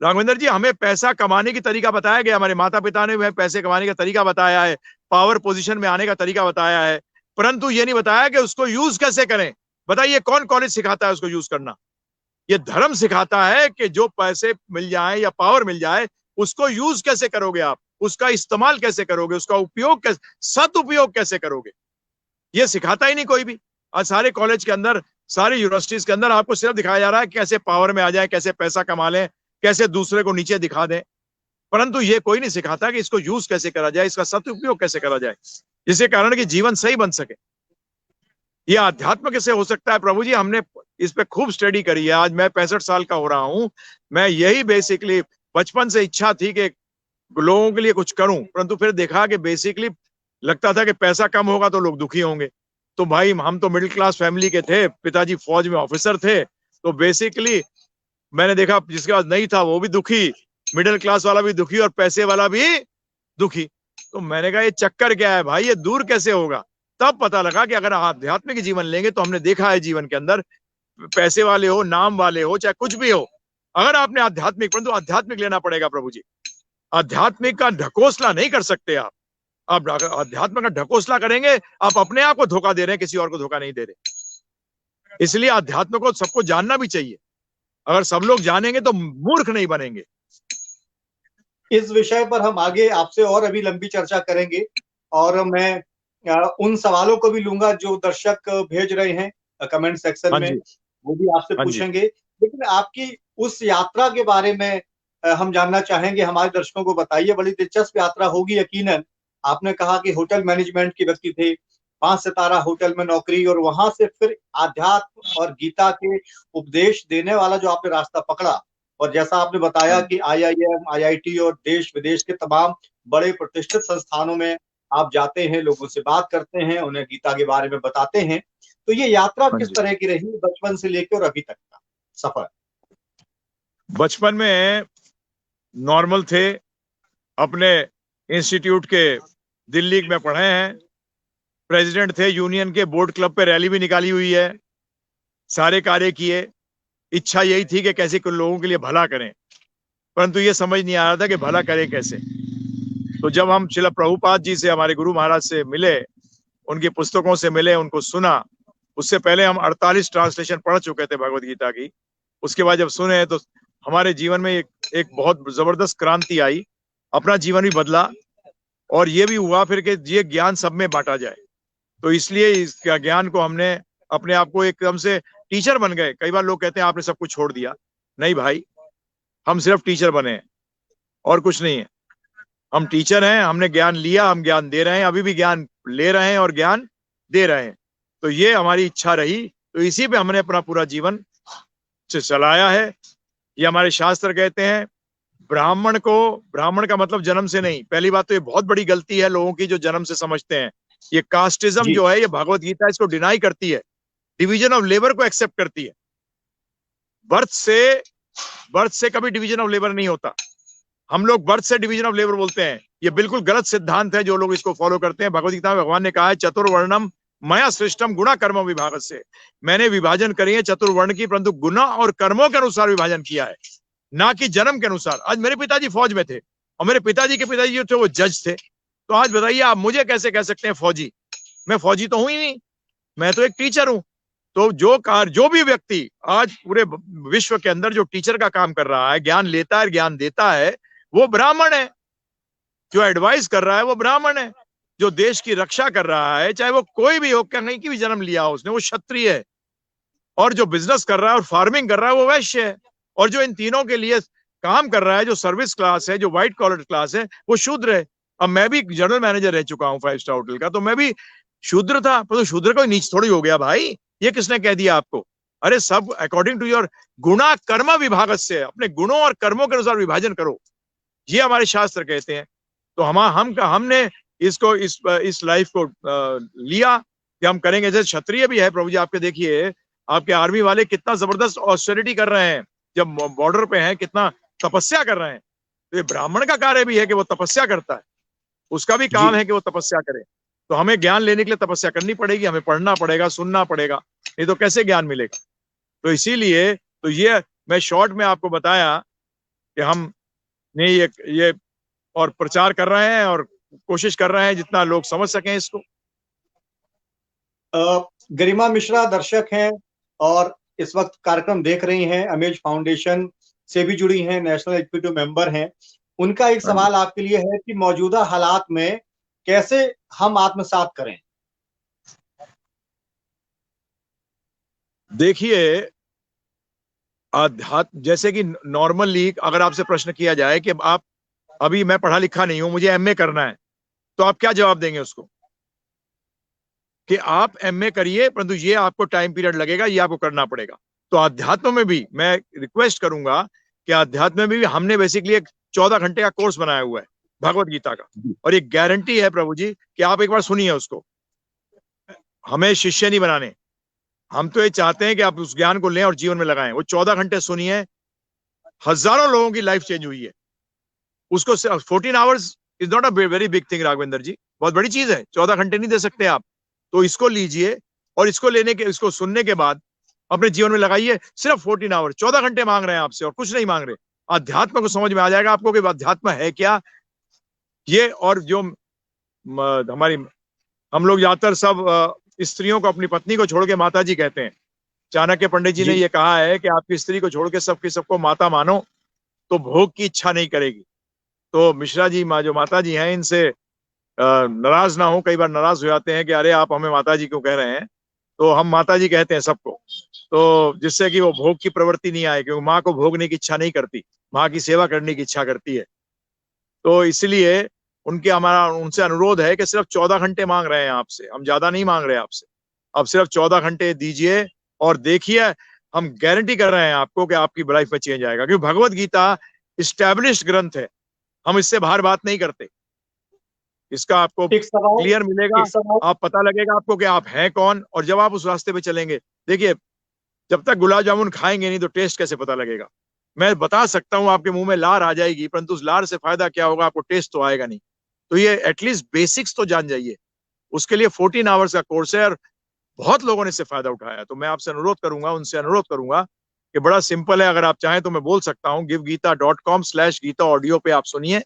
राघवेंद्र जी, हमें पैसा कमाने की तरीका बताया गया, हमारे माता पिता ने हमें पैसे कमाने का तरीका बताया है, पावर पोजीशन में आने का तरीका बताया है, परंतु ये नहीं बताया कि उसको यूज कैसे करें। बताइए कौन कॉलेज सिखाता है उसको यूज करना। ये धर्म सिखाता है कि जो पैसे मिल जाए या पावर मिल जाए उसको यूज कैसे करोगे आप, उसका इस्तेमाल कैसे करोगे, उसका उपयोग कैसे, सदुपयोग कैसे करोगे, ये सिखाता ही नहीं कोई भी। आज सारे कॉलेज के अंदर, सारी यूनिवर्सिटीज के अंदर आपको सिर्फ दिखाया जा रहा है कैसे पावर में आ जाए, कैसे पैसा कमा लें, कैसे दूसरे को नीचे दिखा दें, परंतु ये कोई नहीं सिखाता कि इसको यूज कैसे करा जाए, इसका सदुपयोग कैसे करा जाए, जिसके कारण कि जीवन सही बन सके। ये अध्यात्म कैसे हो सकता है प्रभु जी, हमने इस पे खूब स्टडी करी है। आज मैं 65 साल का हो रहा हूं, मैं यही बेसिकली बचपन से इच्छा थी कि लोगों के लिए कुछ करूं, परंतु फिर देखा कि बेसिकली लगता था कि पैसा कम होगा तो लोग दुखी होंगे। तो भाई हम तो मिडिल क्लास फैमिली के थे, पिताजी फौज में ऑफिसर थे, तो बेसिकली मैंने देखा जिसके पास नहीं था वो भी दुखी, मिडिल क्लास वाला भी दुखी और पैसे वाला भी दुखी। तो मैंने कहा ये चक्कर क्या है भाई, ये दूर कैसे होगा। तब पता लगा कि अगर आध्यात्मिक जीवन लेंगे तो हमने देखा है जीवन के अंदर, पैसे वाले हो, नाम वाले हो, चाहे कुछ भी हो, अगर आपने आध्यात्मिक, परंतु आध्यात्मिक लेना पड़ेगा प्रभु जी। आध्यात्मिक का ढकोसला नहीं कर सकते आप अध्यात्म का ढकोसला करेंगे आप अपने आप को धोखा दे रहे हैं, किसी और को धोखा नहीं दे रहे। इसलिए अध्यात्म को सबको जानना भी चाहिए, अगर सब लोग जानेंगे तो मूर्ख नहीं बनेंगे। इस विषय पर हम आगे आपसे और अभी लंबी चर्चा करेंगे, और मैं उन सवालों को भी लूंगा जो दर्शक भेज रहे हैं कमेंट सेक्शन में, वो भी आपसे पूछेंगे। लेकिन आपकी उस यात्रा के बारे में हम जानना चाहेंगे, हमारे दर्शकों को बताइए। बड़ी दिलचस्प यात्रा होगी यकीनन। आपने कहा कि होटल मैनेजमेंट के व्यक्ति थे, 5 सितारा होटल में नौकरी, और वहां से फिर आध्यात्म और गीता के उपदेश देने वाला जो आपने रास्ता पकड़ा, और जैसा आपने बताया कि IIM, IIT और देश विदेश के तमाम बड़े प्रतिष्ठित संस्थानों में आप जाते हैं, लोगों से बात करते हैं, उन्हें गीता के बारे में बताते हैं। तो ये यात्रा किस तरह की रही बचपन से लेकर और अभी तक का सफर? बचपन में नॉर्मल थे, अपने इंस्टीट्यूट के दिल्ली में पढ़े हैं, प्रेसिडेंट थे यूनियन के, बोर्ड क्लब पे रैली भी निकाली हुई है, सारे कार्य किए। इच्छा यही थी कि कैसे लोगों के लिए भला करें, परंतु ये समझ नहीं आ रहा था कि भला करें कैसे। तो जब हम श्रील प्रभुपाद जी से, हमारे गुरु महाराज से मिले, उनकी पुस्तकों से मिले, उनको सुना, उससे पहले हम 48 ट्रांसलेशन पढ़ चुके थे भगवद गीता की। उसके बाद जब सुने तो हमारे जीवन में एक बहुत जबरदस्त क्रांति आई, अपना जीवन भी बदला, और ये भी हुआ फिर कि ये ज्ञान सब में बांटा जाए। तो इसलिए इस ज्ञान को हमने अपने आप को एकदम से टीचर बन गए। कई बार लोग कहते हैं आपने सब कुछ छोड़ दिया। नहीं भाई, हम सिर्फ टीचर बने हैं और कुछ नहीं है। हम टीचर हैं, हमने ज्ञान लिया, हम ज्ञान दे रहे हैं, अभी भी ज्ञान ले रहे हैं और ज्ञान दे रहे हैं। तो ये हमारी इच्छा रही, तो इसी पे हमने अपना पूरा जीवन चलाया है। ये हमारे शास्त्र कहते हैं, ब्राह्मण का मतलब जन्म से नहीं। पहली बात तो ये बहुत बड़ी गलती है लोगों की जो जन्म से समझते हैं। ये कास्टिज्म जो है, ये भगवत गीता इसको डिनाई करती है, डिवीजन ऑफ लेबर को एक्सेप्ट करती है। बर्थ से कभी डिवीजन ऑफ लेबर नहीं होता। हम लोग बर्थ से डिवीजन ऑफ लेबर बोलते हैं, ये बिल्कुल गलत सिद्धांत है जो लोग इसको फॉलो करते हैं। भगवत गीता में भगवान ने कहा है, चतुर्वर्णम मया सृष्टम गुणा कर्म विभाग से, मैंने विभाजन करी है चतुर्वर्ण की, परंतु गुना और कर्मों के अनुसार विभाजन किया है, ना कि जन्म के अनुसार। आज मेरे पिताजी फौज में थे और मेरे पिताजी के पिताजी जो थे वो जज थे, तो आज बताइए आप मुझे कैसे कह सकते हैं फौजी? मैं फौजी तो हूं ही नहीं, मैं तो एक टीचर हूं। तो जो भी व्यक्ति आज पूरे विश्व के अंदर जो टीचर का काम कर रहा है, ज्ञान लेता है, ज्ञान देता है, वो ब्राह्मण है। जो एडवाइस कर रहा है वो ब्राह्मण है। जो देश की रक्षा कर रहा है, चाहे वो कोई भी हो, कहीं की भी जन्म लिया हो उसने, वो क्षत्रिय है। और जो बिजनेस कर रहा है और फार्मिंग कर रहा है वो वैश्य है। और जो इन तीनों के लिए काम कर रहा है, जो सर्विस क्लास है, जो व्हाइट कॉलर क्लास है, वो शूद्र है। अब मैं भी जनरल मैनेजर रह चुका हूँ 5 स्टार होटल का, तो मैं भी शूद्र था, पर तो शूद्र कोई नीच थोड़ी हो गया भाई। ये किसने कह दिया आपको? अरे सब अकॉर्डिंग टू योर गुणा कर्म विभागत से, अपने गुणों और कर्मों के अनुसार विभाजन करो, ये हमारे शास्त्र कहते हैं। तो हमने इसको इस लाइफ को लिया कि हम करेंगे। जैसे क्षत्रिय भी है प्रभु जी, आपके देखिए आपके आर्मी वाले कितना जबरदस्त ऑस्टेरिटी कर रहे हैं, जब बॉर्डर पे हैं कितना तपस्या कर रहे हैं। तो ये ब्राह्मण का कार्य भी है कि वो तपस्या करता है, उसका भी काम है कि वो तपस्या करे। तो हमें ज्ञान लेने के लिए तपस्या करनी पड़ेगी, हमें पढ़ना पड़ेगा, सुनना पड़ेगा, नहीं तो कैसे ज्ञान मिलेगा। तो इसीलिए तो ये मैं शॉर्ट में आपको बताया कि हम ने ये और प्रचार कर रहे हैं और कोशिश कर रहे हैं जितना लोग समझ सकें इसको। गरिमा मिश्रा दर्शक हैं और इस वक्त कार्यक्रम देख रही हैं, अमेज फाउंडेशन से भी जुड़ी हैं, नेशनल एग्जीक्यूटिव मेंबर हैं। उनका एक सवाल आपके लिए है कि मौजूदा हालात में कैसे हम आत्मसात करें। देखिए अध्यात्म, जैसे कि नॉर्मली अगर आपसे प्रश्न किया जाए कि आप, अभी मैं पढ़ा लिखा नहीं हूं, मुझे एमए करना है, तो आप क्या जवाब देंगे उसको? कि आप एमए करिए, परंतु ये आपको टाइम पीरियड लगेगा, ये आपको करना पड़ेगा। तो अध्यात्म में भी मैं रिक्वेस्ट करूंगा कि अध्यात्म में भी हमने बेसिकली एक 14 घंटे का कोर्स बनाया हुआ है भगवत गीता का, और ये गारंटी है प्रभु जी कि आप एक बार सुनिए उसको। हमें शिष्य नहीं बनाने, हम तो ये चाहते हैं कि आप उस ज्ञान को लें और जीवन में लगाएं। वो 14 घंटे सुनिए, हजारों लोगों की लाइफ चेंज हुई है उसको। 14 hours is not a very big thing Raghavendra ji, बहुत बड़ी चीज है। 14 घंटे नहीं दे सकते आप, तो इसको लीजिए और इसको सुनने के बाद अपने जीवन में लगाइए। सिर्फ 14 आवर, 14 घंटे मांग रहे हैं आपसे और कुछ नहीं मांग रहे। अध्यात्म को समझ में आ जाएगा आपको कि अध्यात्म है क्या ये। और जो हमारी, हम लोग ज्यादातर सब स्त्रियों को अपनी पत्नी को छोड़ के माता जी कहते हैं। चाणक्य पंडित जी ने ये कहा है कि आपकी स्त्री को छोड़ के सबको माता मानो, तो भोग की इच्छा नहीं करेगी। तो मिश्रा जी जो माता जी हैं, इनसे नाराज ना हो, कई बार नाराज हो जाते हैं कि अरे आप हमें माता जी क्यों कह रहे हैं। तो हम माता जी कहते हैं सबको, तो जिससे कि वो भोग की प्रवृत्ति नहीं आए, क्योंकि माँ को भोगने की इच्छा नहीं करती, माँ की सेवा करने की इच्छा करती है। तो इसलिए हमारा उनसे अनुरोध है कि सिर्फ 14 घंटे मांग रहे हैं आपसे, हम ज्यादा नहीं मांग रहे आपसे। अब सिर्फ 14 घंटे दीजिए और देखिए, हम गारंटी कर रहे हैं आपको कि आपकी लाइफ में चेंज आएगा। क्योंकि भगवत गीता इस्टेब्लिश्ड ग्रंथ है, हम इससे बाहर बात नहीं करते। इसका आपको क्लियर मिलेगा, आप पता लगेगा आपको कि आप हैं कौन। और जब आप उस रास्ते पे चलेंगे, देखिए जब तक गुलाब जामुन खाएंगे नहीं तो टेस्ट कैसे पता लगेगा। मैं बता सकता हूं आपके मुंह में लार आ जाएगी, परंतु उस लार से फायदा क्या होगा, आपको टेस्ट तो आएगा नहीं। तो ये एटलीस्ट बेसिक्स तो जान जाइए। उसके लिए 14 आवर्स का कोर्स है और बहुत लोगों ने इससे फायदा उठाया। तो मैं आपसे उनसे अनुरोध करूंगा कि बड़ा सिंपल है, अगर आप चाहें तो मैं बोल सकता हूँ, givegita.com/गीता ऑडियो पे आप सुनिए।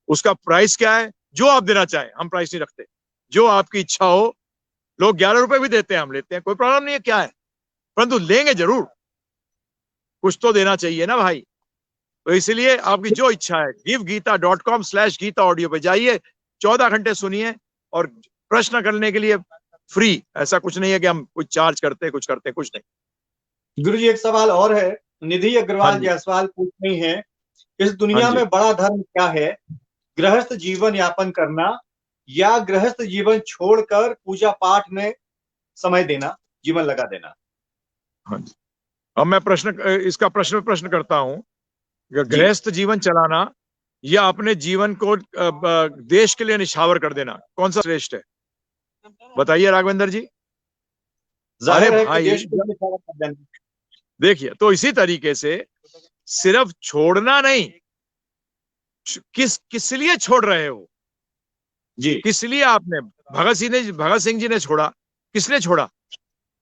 उसका प्राइस क्या है, जो आप देना चाहें, हम प्राइस नहीं रखते, जो आपकी इच्छा हो। लोग 11 रुपए भी देते हैं, हम लेते हैं, कोई प्रॉब्लम नहीं है, क्या है, परंतु लेंगे जरूर, कुछ तो देना चाहिए ना भाई। तो इसलिए आपकी जो इच्छा है, givegita.com/गीता ऑडियो पे जाइए, 14 घंटे सुनिए। और प्रश्न करने के लिए फ्री, ऐसा कुछ नहीं है कि हम कुछ चार्ज करते, कुछ नहीं। गुरु जी एक सवाल और है, निधि अग्रवाल जायसवाल पूछ रही हैं, इस दुनिया में बड़ा धर्म क्या है, गृहस्थ जीवन यापन करना या गृहस्थ जीवन छोड़कर पूजा पाठ में समय देना, जीवन लगा देना? हाँ जी, अब मैं इसका प्रश्न करता हूं, गृहस्थ जीवन चलाना या अपने जीवन को देश के लिए निछावर कर देना, कौन सा श्रेष्ठ है, बताइए राघवेंद्र जी। अरे भाई देखिए, तो इसी तरीके से सिर्फ छोड़ना नहीं, किस लिए छोड़ रहे हो जी, किस लिए आपने, भगत सिंह जी ने छोड़ा, किसने छोड़ा?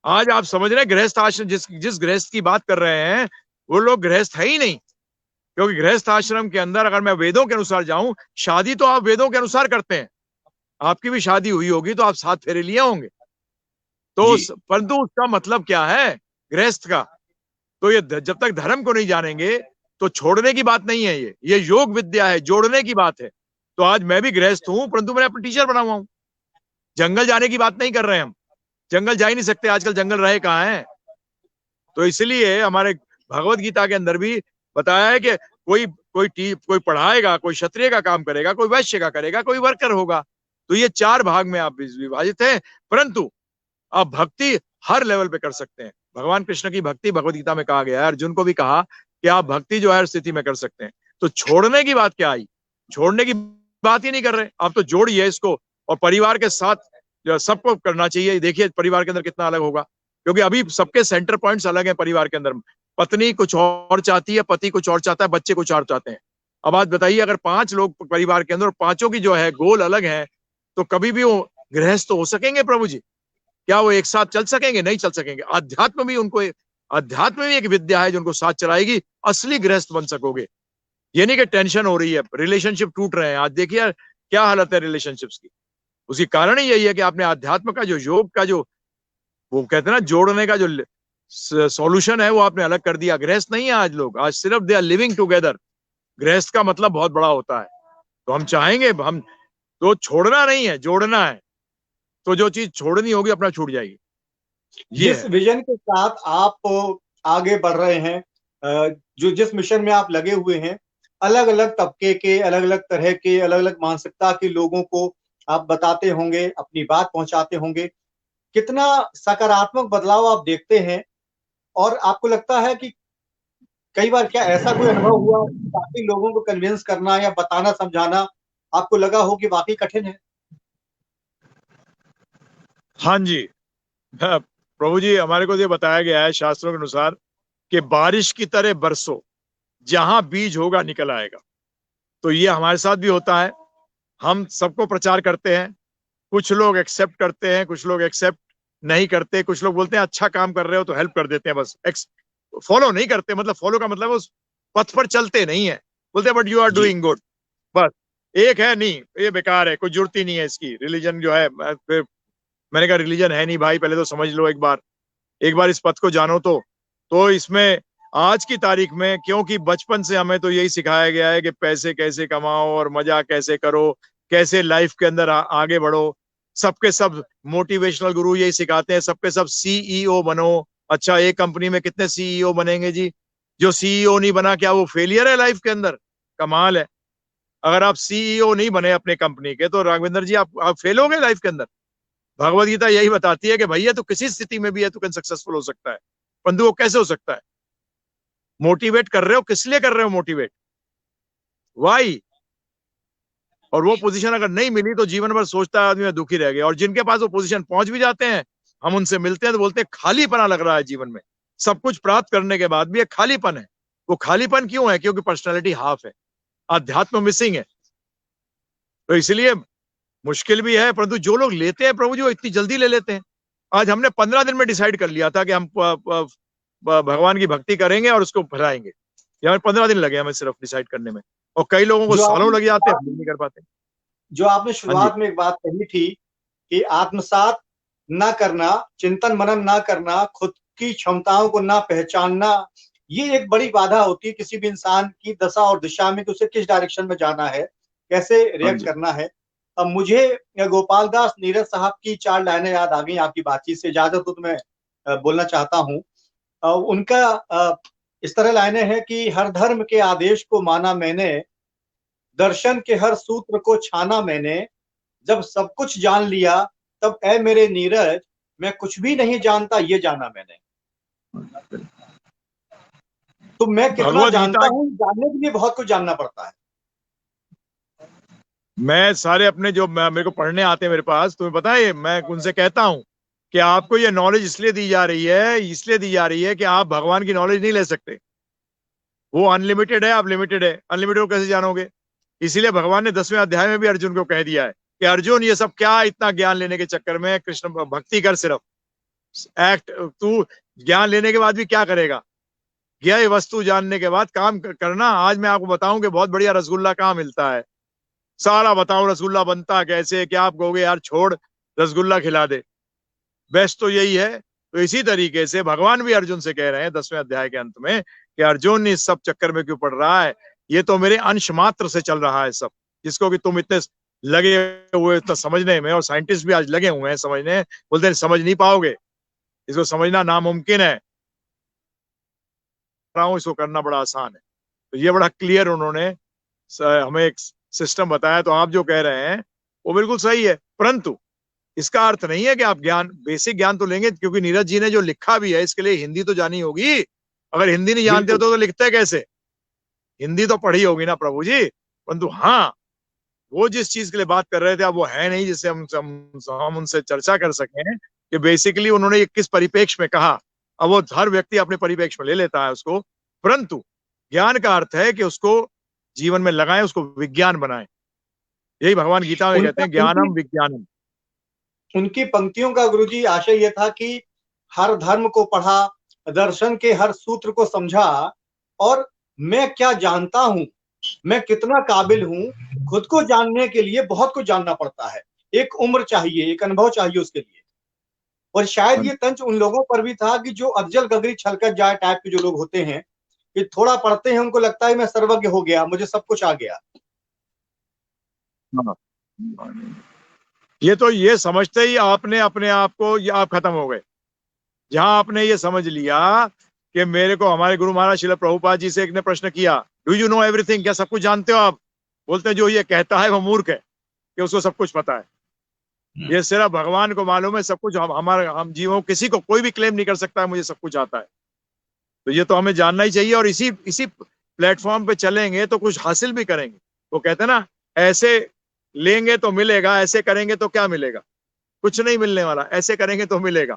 आज आप समझ रहे हैं गृहस्थ आश्रम, जिस गृहस्थ की बात कर रहे हैं वो लोग गृहस्थ है ही नहीं। क्योंकि गृहस्थ आश्रम के अंदर अगर मैं वेदों के अनुसार जाऊं, शादी तो आप वेदों के अनुसार करते हैं, आपकी भी शादी हुई होगी तो आप 7 फेरे लिए होंगे। तो परंतु उसका मतलब क्या है गृहस्थ का? तो ये जब तक धर्म को नहीं जानेंगे तो छोड़ने की बात नहीं है, ये योग विद्या है, जोड़ने की बात है। तो आज मैं भी गृहस्थ हूं, परंतु मैं अपना टीचर बना हुआ हूं। जंगल जाने की बात नहीं कर रहे हैं हम, जंगल जा ही नहीं सकते, आजकल जंगल रहे कहां हैं। तो इसलिए हमारे भगवत गीता के अंदर भी बताया है कि कोई पढ़ाएगा, कोई क्षत्रिय का काम करेगा, कोई वैश्य का करेगा, कोई वर्कर होगा। तो ये 4 भाग में आप विभाजित हैं, परंतु आप भक्ति हर लेवल पे कर सकते हैं। भगवान कृष्ण की भक्ति भगवद गीता में कहा गया है, अर्जुन को भी कहा कि आप भक्ति जो है हर स्थिति में कर सकते हैं। तो छोड़ने की बात क्या आई? छोड़ने की बात ही नहीं कर रहे आप, तो जोड़िए इसको और परिवार के साथ सबको करना चाहिए। देखिए परिवार के अंदर कितना अलग होगा, क्योंकि अभी सबके सेंटर पॉइंट्स अलग हैं परिवार के अंदर। पत्नी कुछ और चाहती है, पति कुछ और चाहता है, बच्चे कुछ और चाहते हैं। अब बात बताइए, अगर 5 लोग परिवार के अंदर और पांचों की जो है गोल अलग है, तो कभी भी वो गृहस्थ हो सकेंगे प्रभु जी? क्या वो एक साथ चल सकेंगे? नहीं चल सकेंगे। अध्यात्म भी एक विद्या है जो उनको साथ चलाएगी, असली गृहस्थ बन सकोगे। ये नहीं कि टेंशन हो रही है, रिलेशनशिप टूट रहे हैं। आज देखिए क्या हालत है रिलेशनशिप्स की। उसी कारण ही यही है कि आपने अध्यात्म का जो योग का जो वो कहते हैं ना जोड़ने का जो सॉल्यूशन है वो आपने अलग कर दिया। गृहस्थ नहीं है आज लोग, आज सिर्फ दे आर लिविंग टुगेदर। गृहस्थ का मतलब बहुत बड़ा होता है। तो हम चाहेंगे, हम तो छोड़ना नहीं है, जोड़ना है। तो जो चीज छोड़नी होगी अपना छूट जाएगी। जिस विजन के साथ आप आगे बढ़ रहे हैं, जो जिस मिशन में आप लगे हुए हैं, अलग अलग तबके के, अलग अलग तरह के, अलग अलग मानसिकता के लोगों को आप बताते होंगे, अपनी बात पहुंचाते होंगे। कितना सकारात्मक बदलाव आप देखते हैं, और आपको लगता है कि कई बार क्या ऐसा कोई अनुभव हुआ काफी लोगों को कन्विंस करना या बताना समझाना आपको लगा हो कि वाकई कठिन है? हाँ जी, प्रभु जी हमारे को ये बताया गया है शास्त्रों के अनुसार कि बारिश की तरह बरसो, जहां बीज होगा निकल आएगा। तो ये हमारे साथ भी होता है। हम सबको प्रचार करते हैं, कुछ लोग एक्सेप्ट करते हैं, कुछ लोग एक्सेप्ट नहीं करते। कुछ लोग बोलते हैं अच्छा काम कर रहे हो तो हेल्प कर देते हैं, बस फॉलो नहीं करते। मतलब फॉलो का मतलब उस पथ पर चलते नहीं है, बोलते हैं but you are doing good. बस एक है, नहीं ये बेकार है, कोई जरूरत ही नहीं है इसकी। रिलीजन जो है, मैंने कहा रिलीजन है नहीं भाई, पहले तो समझ लो एक बार इस पथ को जानो। तो इसमें आज की तारीख में, क्योंकि बचपन से हमें तो यही सिखाया गया है कि पैसे कैसे कमाओ और मजा कैसे करो, कैसे लाइफ के अंदर आगे बढ़ो। सबके सब मोटिवेशनल गुरु यही सिखाते हैं, सबके सब सीईओ बनो। अच्छा, एक कंपनी में कितने सीईओ बनेंगे जी? जो सीईओ नहीं बना, क्या वो फेलियर है लाइफ के अंदर? कमाल है। अगर आप सीईओ नहीं बने अपने कंपनी के, तो राघवेंद्र जी आप फेल हो गए लाइफ के अंदर। भगवत गीता यही बताती है कि भैया तो किसी स्थिति में भी है तो सक्सेसफुल हो सकता है, परंतु वो कैसे हो सकता है? मोटिवेट कर रहे हो, किस लिए कर रहे हो मोटिवेट? वाई? और वो पोजीशन अगर नहीं मिली तो जीवन भर सोचता है आदमी, दुखी रह गया। और जिनके पास वो पोजीशन पहुंच भी जाते हैं, हम उनसे मिलते हैं तो बोलते हैं खालीपना लग रहा है जीवन में। सब कुछ प्राप्त करने के बाद भी एक खालीपन है। वो खालीपन क्यों है? क्योंकि पर्सनैलिटी हाफ है, अध्यात्म मिसिंग है। तो इसलिए मुश्किल भी है, परंतु जो लोग लेते हैं प्रभु जी वो इतनी जल्दी ले लेते हैं। आज हमने 15 दिन में डिसाइड कर लिया था कि हम भगवान की भक्ति करेंगे और उसको फैलाएंगे। यहाँ 15 दिन लगे हमें सिर्फ डिसाइड करने में, और कई लोगों को सालों लग जाते हैं, हम नहीं कर पाते। जो आपने शुरुआत में एक बात कही थी कि आत्मसात ना करना, चिंतन मनन ना करना, खुद की क्षमताओं को ना पहचानना, ये एक बड़ी बाधा होती है किसी भी इंसान की दशा और दिशा में कि उसे किस डायरेक्शन में जाना है, कैसे रिएक्ट करना है। अब मुझे गोपाल दास नीरज साहब की 4 लाइनें याद आ गई आपकी बातचीत से। इजाजत हो तो मैं बोलना चाहता हूँ। उनका इस तरह लाइनें हैं कि हर धर्म के आदेश को माना मैंने, दर्शन के हर सूत्र को छाना मैंने, जब सब कुछ जान लिया तब ऐ मेरे नीरज मैं कुछ भी नहीं जानता ये जाना मैंने। तो मैं कितना जानता हूँ, जानने के लिए बहुत कुछ जानना पड़ता है। मैं सारे अपने जो मेरे को पढ़ने आते हैं मेरे पास, तुम्हें पता है, मैं उनसे कहता हूं कि आपको ये नॉलेज इसलिए दी जा रही है कि आप भगवान की नॉलेज नहीं ले सकते। वो अनलिमिटेड है, आप लिमिटेड है। अनलिमिटेड को कैसे जानोगे? इसीलिए भगवान ने 10वें अध्याय में भी अर्जुन को कह दिया है कि अर्जुन ये सब क्या इतना ज्ञान लेने के चक्कर में, कृष्ण भक्ति कर, सिर्फ एक्ट। तू ज्ञान लेने के बाद भी क्या करेगा? ज्ञेय वस्तु जानने के बाद काम करना। आज मैं आपको बताऊं कि बहुत बढ़िया रसगुल्ला कहाँ मिलता है, सारा बताऊं रसगुल्ला बनता कैसे, क्या आप कहोगे यार छोड़ रसगुल्ला खिला दे। बेस्ट तो यही है। तो इसी तरीके से भगवान भी अर्जुन से कह रहे हैं 10वें अध्याय के अंत में कि अर्जुन इस सब चक्कर में क्यों पड़ रहा है? ये तो मेरे अंश मात्र से चल रहा है सब, जिसको कि तुम इतने लगे हुए इतना समझने में, और साइंटिस्ट भी आज लगे हुए हैं समझने, बोलते हैं समझ नहीं पाओगे, इसको समझना नामुमकिन है। इसको करना बड़ा आसान है। तो ये बड़ा क्लियर उन्होंने हमें एक सिस्टम बताया। तो आप जो कह रहे हैं वो बिल्कुल सही है, परंतु इसका अर्थ नहीं है कि आप ज्ञान, बेसिक ज्ञान तो लेंगे, क्योंकि नीरज जी ने जो लिखा भी है इसके लिए हिंदी तो जानी होगी। अगर हिंदी नहीं जानते हो तो लिखते लिखते कैसे? हिंदी तो पढ़ी होगी ना प्रभु जी। परंतु हाँ, वो जिस चीज के लिए बात कर रहे थे अब वो है नहीं जिससे हम उनसे चर्चा कर सकें कि बेसिकली उन्होंने ये किस परिपेक्ष में कहा। अब वो हर व्यक्ति अपने परिपेक्ष में ले लेता है उसको, परंतु ज्ञान का अर्थ है कि उसको जीवन में लगाएं, उसको विज्ञान बनाएं। यही भगवान गीता में कहते उनका हैं, ज्ञानम विज्ञानम। उनकी पंक्तियों का गुरुजी आशय यह था कि हर धर्म को पढ़ा, दर्शन के हर सूत्र को समझा, और मैं क्या जानता हूं, मैं कितना काबिल हूं, खुद को जानने के लिए बहुत कुछ जानना पड़ता है। एक उम्र चाहिए, एक अनुभव चाहिए उसके लिए। और शायद ये तंज उन लोगों पर भी था कि जो अफजल गदरी छलकत जाए टाइप के जो लोग होते हैं, कि थोड़ा पढ़ते हैं उनको लगता है मैं सर्वज्ञ हो गया, मुझे सब कुछ आ गया। हाँ, ये तो ये समझते ही आपने अपने आप को, ये आप खत्म हो गए। जहां आपने ये समझ लिया कि मेरे को, हमारे गुरु महाराज श्रील प्रभुपाद जी से एक ने प्रश्न किया, डू यू नो एवरीथिंग, क्या सब कुछ जानते हो आप? बोलते हैं जो ये कहता है वो मूर्ख है कि उसको सब कुछ पता है। ये सिर्फ भगवान को मालूम है सब कुछ। हम जीवों, किसी को कोई भी क्लेम नहीं कर सकता है मुझे सब कुछ आता है। तो ये तो हमें जानना ही चाहिए, और इसी इसी प्लेटफॉर्म पे चलेंगे तो कुछ हासिल भी करेंगे। वो कहते हैं ना, ऐसे लेंगे तो मिलेगा, ऐसे करेंगे तो क्या मिलेगा? कुछ नहीं मिलने वाला, ऐसे करेंगे तो मिलेगा।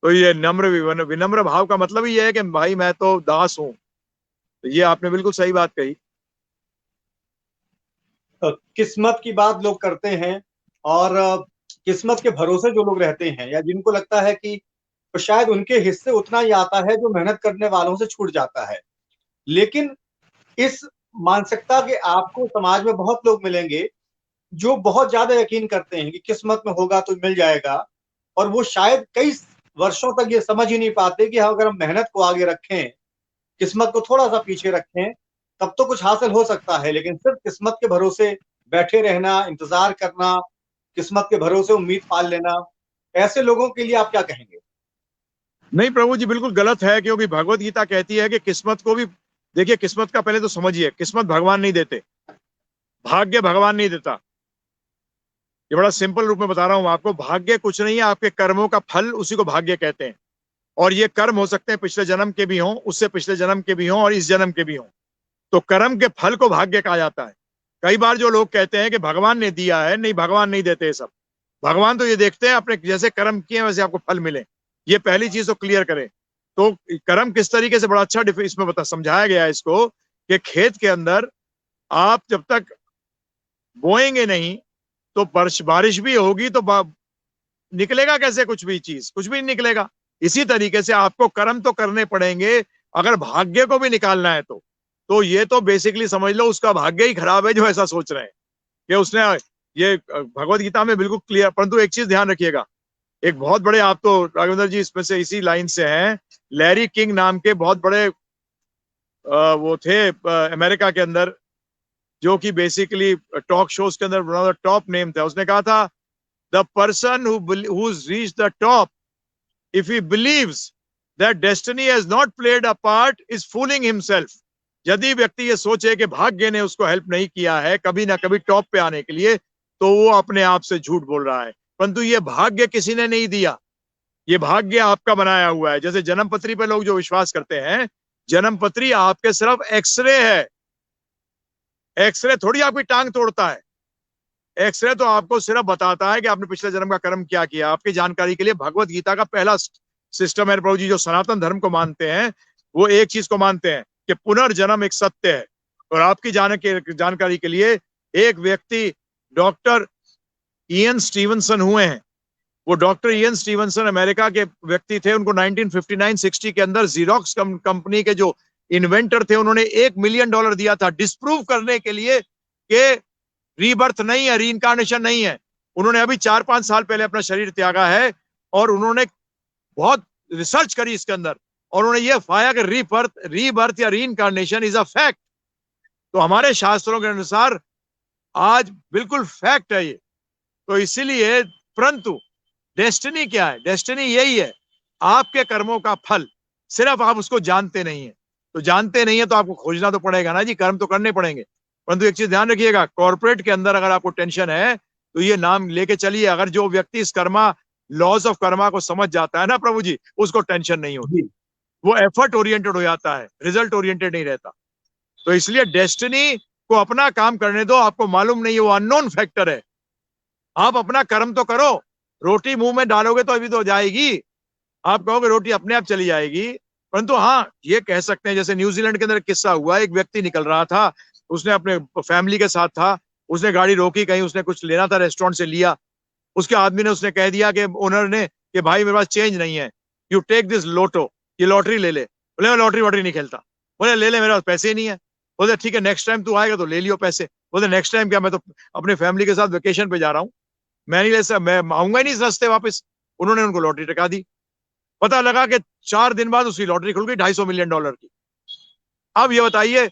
तो ये विनम्र भाव का मतलब ही ये है कि भाई मैं तो दास हूं। तो ये आपने बिल्कुल सही बात कही। किस्मत की बात लोग करते हैं, और किस्मत के भरोसे जो लोग रहते हैं, या जिनको लगता है कि तो शायद उनके हिस्से उतना ही आता है जो मेहनत करने वालों से छूट जाता है। लेकिन इस मानसिकता के आपको समाज में बहुत लोग मिलेंगे जो बहुत ज्यादा यकीन करते हैं कि किस्मत में होगा तो मिल जाएगा, और वो शायद कई वर्षों तक ये समझ ही नहीं पाते कि अगर हम मेहनत को आगे रखें, किस्मत को थोड़ा सा पीछे रखें, तब तो कुछ हासिल हो सकता है। लेकिन सिर्फ किस्मत के भरोसे बैठे रहना, इंतजार करना, किस्मत के भरोसे उम्मीद पाल लेना, ऐसे लोगों के लिए आप क्या कहेंगे? नहीं प्रभु जी, बिल्कुल गलत है, क्योंकि भगवत गीता कहती है कि किस्मत को भी देखिए। किस्मत का पहले तो समझिए, किस्मत भगवान नहीं देते, भाग्य भगवान नहीं देता। ये बड़ा सिंपल रूप में बता रहा हूं आपको। भाग्य कुछ नहीं है, आपके कर्मों का फल, उसी को भाग्य कहते हैं। और ये कर्म हो सकते हैं पिछले जन्म के भी हों, उससे पिछले जन्म के भी हों, और इस जन्म के भी हों। तो कर्म के फल को भाग्य कहा जाता है। कई बार जो लोग कहते हैं कि भगवान ने दिया है, नहीं, भगवान नहीं देते सब। भगवान तो ये देखते हैं अपने जैसे कर्म किए वैसे आपको फल मिले। ये पहली चीज तो क्लियर करें। तो कर्म किस तरीके से, बड़ा अच्छा इसमें समझाया गया है इसको, कि खेत के अंदर आप जब तक बोएंगे नहीं तो बारिश भी होगी तो निकलेगा कैसे? कुछ भी चीज, कुछ भी नहीं निकलेगा। इसी तरीके से आपको कर्म तो करने पड़ेंगे अगर भाग्य को भी निकालना है तो ये तो बेसिकली समझ लो उसका भाग्य ही खराब है जो ऐसा सोच रहे हैं कि उसने ये भगवत गीता में बिल्कुल क्लियर। परंतु एक चीज ध्यान रखिएगा, एक बहुत बड़े, आप तो राघवेंद्र जी इसमें से इसी लाइन से हैं, लैरी किंग नाम के बहुत बड़े वो थे अमेरिका के अंदर, जो कि बेसिकली टॉक शोज के अंदर टॉप नेम था। उसने कहा था, the person who's reached the top, if he believes that destiny has not played a part, is fooling himself. यदि व्यक्ति ये सोचे कि भाग्य ने उसको हेल्प नहीं किया है कभी ना कभी टॉप पे आने के लिए, तो वो अपने आप से झूठ बोल रहा है। परंतु ये भाग्य किसी ने नहीं दिया, ये भाग्य आपका बनाया हुआ है। जैसे जन्म पत्री पे लोग जो विश्वास करते हैं, जन्म पत्री आपके सिर्फ एक्सरे है। एक्सरे थोड़ी आपकी टांग तोड़ता है। एक्सरे तो आपको सिर्फ बताता है कि आपने पिछले जन्म का कर्म क्या किया। आपकी जानकारी के लिए भगवत गीता का पहला सिस्टम है प्रभु जी, जो सनातन धर्म को मानते हैं वो एक चीज को मानते हैं कि पुनर्जन्म एक सत्य है। और आपकी जानकारी के लिए, एक व्यक्ति डॉक्टर इयन स्टीवनसन हुए हैं। वो डॉक्टर इयन स्टीवनसन अमेरिका के व्यक्ति थे। उनको 1959-60 के अंदर जीरोक्स कंपनी के जो इन्वेंटर थे, उन्होंने $1 मिलियन दिया था डिस्प्रूव करने के लिए कि रीबर्थ नहीं है, रीइंकारनेशन नहीं है। उन्होंने अभी 4-5 साल पहले अपना शरीर त्यागा है, और उन्होंने बहुत रिसर्च करी इसके अंदर, और उन्होंने ये पाया कि रीबर्थ या रीइंकारनेशन इज अ फैक्ट। तो हमारे शास्त्रों के अनुसार आज बिल्कुल फैक्ट है ये। तो इसीलिए, परंतु डेस्टिनी क्या है? डेस्टिनी यही है, आपके कर्मों का फल, सिर्फ आप उसको जानते नहीं है। तो जानते नहीं है तो आपको खोजना तो पड़ेगा ना जी, कर्म तो करने पड़ेंगे। परंतु एक चीज ध्यान रखिएगा, कॉर्पोरेट के अंदर अगर आपको टेंशन है तो ये नाम लेके चलिए, अगर जो व्यक्ति इस कर्मा, लॉज ऑफ कर्मा को समझ जाता है ना प्रभु जी, उसको टेंशन नहीं होती, जी वो एफर्ट ओरिएंटेड हो जाता है, रिजल्ट ओरिएंटेड नहीं रहता। तो इसलिए डेस्टिनी को अपना काम करने दो, आपको मालूम नहीं है, वो अननोन फैक्टर है। आप अपना कर्म तो करो, रोटी मुंह में डालोगे तो अभी तो जाएगी, आप कहोगे रोटी अपने आप चली जाएगी। परंतु हाँ, ये कह सकते हैं, जैसे न्यूजीलैंड के अंदर किस्सा हुआ, एक व्यक्ति निकल रहा था, उसने अपने फैमिली के साथ था, उसने गाड़ी रोकी, कहीं उसने कुछ लेना था, रेस्टोरेंट से लिया, उसके आदमी ने उसने कह दिया कि ओनर ने कि भाई मेरे पास चेंज नहीं है, यू टेक दिस लोटो, ये लॉटरी ले ले। बोले मैं लॉटरी वॉटरी नहीं खेलता। बोले ले ले, मेरे पास पैसे ही नहीं है। बोले ठीक है, नेक्स्ट टाइम तू आएगा तो ले लियो पैसे। बोले नेक्स्ट टाइम क्या, मैं तो अपने फैमिली के साथ वेकेशन पे जा रहा हूँ, मैं नहीं ले सकता, मैं आऊंगा ही नहीं इस रास्ते वापस। उन्होंने उनको लॉटरी टका दी। पता लगा कि 4 दिन बाद उसकी लॉटरी खुल गई $250 मिलियन की। अब ये बताइए,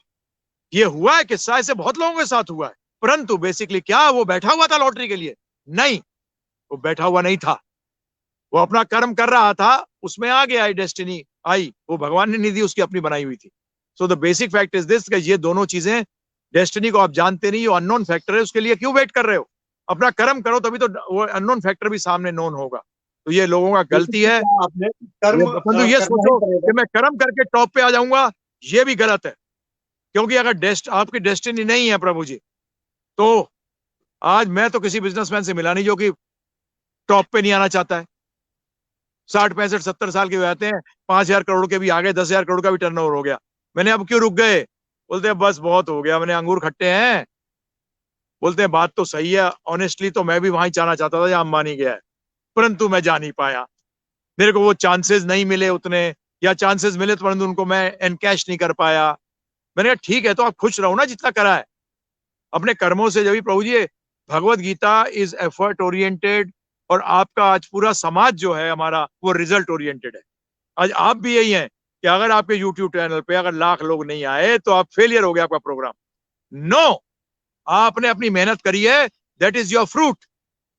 ये हुआ है किस्सा, ऐसे बहुत लोगों के साथ हुआ है। परंतु बेसिकली क्या वो बैठा हुआ था लॉटरी के लिए? नहीं, वो बैठा हुआ नहीं था, वो अपना कर्म कर रहा था, उसमें आ गया, डेस्टिनी आई, वो भगवान ने नहीं दी, उसकी अपनी बनाई हुई थी। So the basic fact is this, ये दोनों चीजें, डेस्टिनी को आप जानते नहीं, वो अननोन फैक्टर है, उसके लिए क्यों वेट कर रहे हो? अपना कर्म करो, तभी तो वो अननोन फैक्टर भी सामने नोन होगा। तो ये लोगों का बिल्कुल गलती ठीक है। कहा आपने, कर्म परंतु ये करना ही सोचो पड़ेगा। कि मैं कर्म करके टॉप पे आ जाऊंगा, ये भी गलत है। क्योंकि अगर आपकी डेस्टिनी नहीं है प्रभु जी, तो आज मैं तो किसी बिजनेसमैन से मिला नहीं जो कि टॉप पे नहीं आना चाहता है। 60 65 70 साल के हो जाते हैं, 5,000 करोड़ के भी आ गए, 10,000 करोड़ का भी टर्नओवर हो गया। मैंने अब क्यों रुक गए? बोलते हैं बस बहुत हो गया, मैंने अंगूर खट्टे हैं। बोलते हैं बात तो सही है, ऑनेस्टली तो मैं भी वहां जाना चाहता था जहां अंबानी गया है, परंतु मैं जा नहीं पाया, मेरे को वो चांसेस नहीं मिले उतने, या चांसेस मिले तो परंतु उनको मैं एनकैश नहीं कर पाया। मैंने कहा ठीक है, तो आप खुश रहो ना जितना करा है अपने कर्मों से। जब भी प्रभु जी, Bhagavad Gita is effort oriented, और आपका आज पूरा समाज जो है हमारा, वो रिजल्ट ओरिएंटेड है। आज आप भी यही हैं कि अगर आपके यूट्यूब चैनल पे अगर 1,00,000 लोग नहीं आए तो आप फेलियर हो गया आपका प्रोग्राम। नो, आपने अपनी मेहनत करी है, दैट इज योर फ्रूट।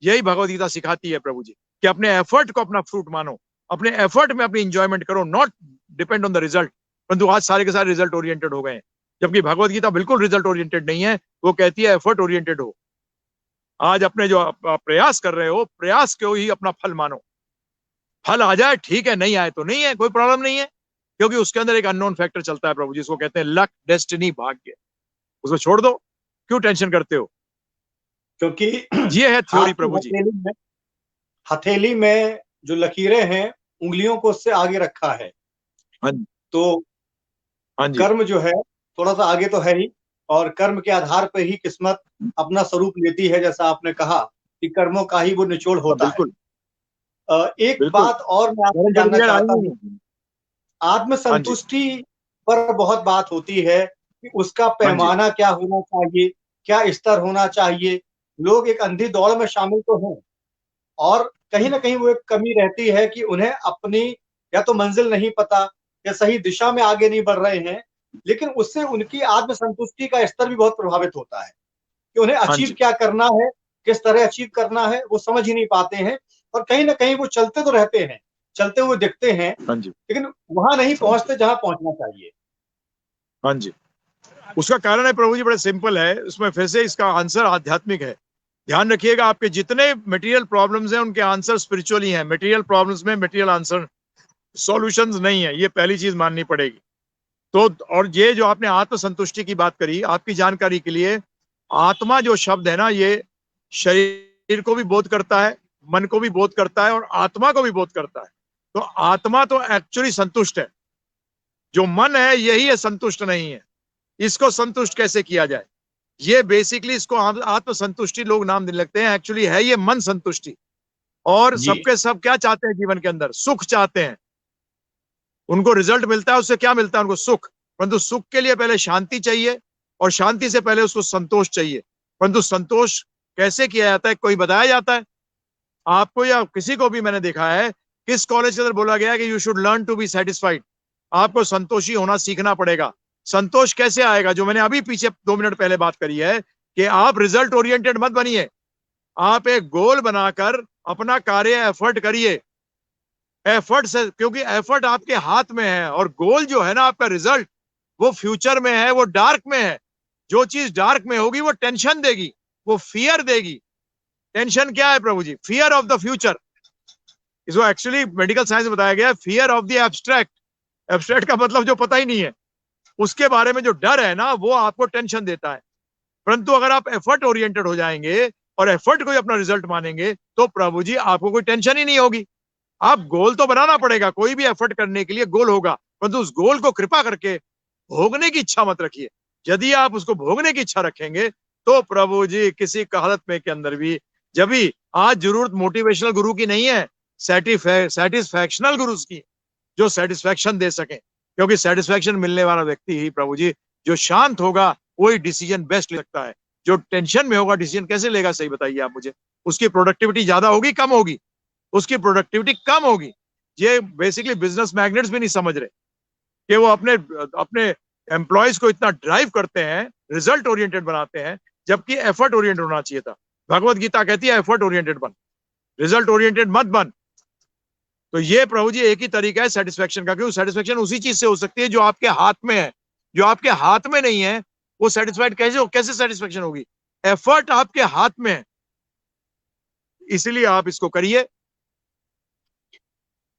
यही भगवत गीता सिखाती है प्रभु जी, कि अपने एफर्ट को अपना फ्रूट मानो, अपने एफर्ट में अपनी इंजॉयमेंट करो, not depend on the result. परंतु आज सारे के सारे रिजल्ट ओरिएंटेड हो गए हैं, जबकि भगवत गीता बिल्कुल रिजल्ट ओरिएंटेड नहीं है, वो कहती है एफर्ट ओरिएंटेड हो। आज अपने जो आप प्रयास कर रहे हो, प्रयास को ही अपना फल मानो। फल आ जाए ठीक है, नहीं आए तो नहीं है, कोई प्रॉब्लम नहीं है, क्योंकि उसके अंदर एक अननोन फैक्टर चलता है प्रभु जी, जिसको कहते हैं लक, डेस्टिनी, भाग्य। उसको छोड़ दो, क्यों टेंशन करते हो? क्योंकि ये है थ्योरी आपकी प्रभु जी। हथेली में जो लकीरें हैं, उंगलियों को उससे आगे रखा है। हाँ तो जी, कर्म जो है थोड़ा सा आगे तो है ही, और कर्म के आधार पर ही किस्मत अपना स्वरूप लेती है, जैसा आपने कहा कि कर्मों का ही वो निचोड़ हाँ होता है। बिल्कुल एक बिल्कुल। बात और मैं आपसे जानना चाहता हूँ, हाँ जी, आत्मसंतुष्टि पर बहुत बात होती है कि उसका हाँ जी, पैमाना क्या होना चाहिए, क्या स्तर होना चाहिए। लोग एक अंधी दौड़ में शामिल तो हैं, और कहीं ना कहीं वो एक कमी रहती है कि उन्हें अपनी या तो मंजिल नहीं पता, या सही दिशा में आगे नहीं बढ़ रहे हैं, लेकिन उससे उनकी आत्मसंतुष्टि का स्तर भी बहुत प्रभावित होता है कि उन्हें हाँ अचीव जी, क्या करना है, किस तरह अचीव करना है, वो समझ ही नहीं पाते हैं। और कहीं ना कहीं वो चलते तो रहते हैं, चलते हुए दिखते हैं, हाँ जी, लेकिन वहां नहीं पहुंचते जहां पहुंचना चाहिए। हाँ जी। उसका कारण है प्रभु जी, बड़े सिंपल है, उसमें फिर से इसका आंसर आध्यात्मिक है। ध्यान रखिएगा, आपके जितने मटेरियल प्रॉब्लम्स हैं उनके आंसर स्पिरिचुअली हैं। मटेरियल प्रॉब्लम्स में मटेरियल आंसर, सॉल्यूशंस नहीं है, ये पहली चीज माननी पड़ेगी। तो और ये जो आपने आत्मसंतुष्टि की बात करी, आपकी जानकारी के लिए, आत्मा जो शब्द है ना, ये शरीर को भी बोध करता है, मन को भी बोध करता है, और आत्मा को भी बोध करता है। तो आत्मा तो एक्चुअली संतुष्ट है, जो मन है यही है संतुष्ट नहीं है। इसको संतुष्ट कैसे किया जाए? ये बेसिकली इसको आत्मसंतुष्टि लोग नाम देने लगते हैं, एक्चुअली है ये मन संतुष्टि। और जी सबके सब क्या चाहते हैं जीवन के अंदर? सुख चाहते हैं। उनको रिजल्ट मिलता है, उससे क्या मिलता है? उनको सुख। परंतु सुख के लिए पहले शांति चाहिए, और शांति से पहले उसको संतोष चाहिए। परंतु संतोष कैसे किया जाता है, कोई बताया जाता है आपको, या किसी को भी मैंने देखा है? किस कॉलेज के अंदर बोला गया है कि you should learn to be satisfied? आपको संतोषी होना सीखना पड़ेगा। संतोष कैसे आएगा? जो मैंने अभी पीछे 2 मिनट पहले बात करी है, कि आप रिजल्ट ओरिएंटेड मत बनिए, आप एक गोल बनाकर अपना कार्य एफर्ट करिए। एफर्ट से, क्योंकि एफर्ट आपके हाथ में है, और गोल जो है ना आपका रिजल्ट, वो फ्यूचर में है, वो डार्क में है। जो चीज डार्क में होगी वो टेंशन देगी, वो फियर देगी। टेंशन क्या है Prabhu ji? Fear of the future. इसको एक्चुअली मेडिकल साइंस में बताया गया है, fear of the abstract. Abstract का मतलब जो पता ही नहीं है, उसके बारे में जो डर है ना, वो आपको टेंशन देता है। परंतु अगर आप एफर्ट ओरिएंटेड हो जाएंगे और एफर्ट को ही अपना रिजल्ट मानेंगे, तो प्रभु जी आपको कोई टेंशन ही नहीं होगी। आप गोल तो बनाना पड़ेगा, कोई भी एफर्ट करने के लिए गोल होगा, परंतु उस गोल को कृपा करके भोगने की इच्छा मत रखिए। यदि आप उसको भोगने की इच्छा रखेंगे तो प्रभु जी किसी हालत में के अंदर भी, जब भी आज जरूरत मोटिवेशनल गुरु की नहीं है, सेटिस्फैक्शनल गुरु की, जो सेटिस्फैक्शन दे सके। क्योंकि सेटिस्फैक्शन मिलने वाला व्यक्ति ही प्रभु जी जो शांत होगा, वही डिसीजन बेस्ट ले सकता है। जो टेंशन में होगा डिसीजन कैसे लेगा, सही बताइए आप मुझे। उसकी प्रोडक्टिविटी ज्यादा होगी कम होगी? उसकी प्रोडक्टिविटी कम होगी। ये बेसिकली बिजनेस मैग्नेट्स भी नहीं समझ रहे कि वो अपने अपने एम्प्लॉयज को इतना ड्राइव करते हैं, रिजल्ट ओरिएंटेड बनाते हैं, जबकि एफर्ट ओरिएंटेड होना चाहिए था। भगवत गीता कहती है एफर्ट ओरिएंटेड बन, रिजल्ट ओरिएंटेड मत बन। तो ये प्रभु जी एक ही तरीका है सेटिस्फेक्शन का, क्योंकि सेटिस्फेक्शन उसी चीज से हो सकती है जो आपके हाथ में है। जो आपके हाथ में नहीं है वो सेटिस्फाइड कैसे सेटिस्फेक्शन होगी? एफर्ट आपके हाथ में है, इसलिए आप इसको करिए।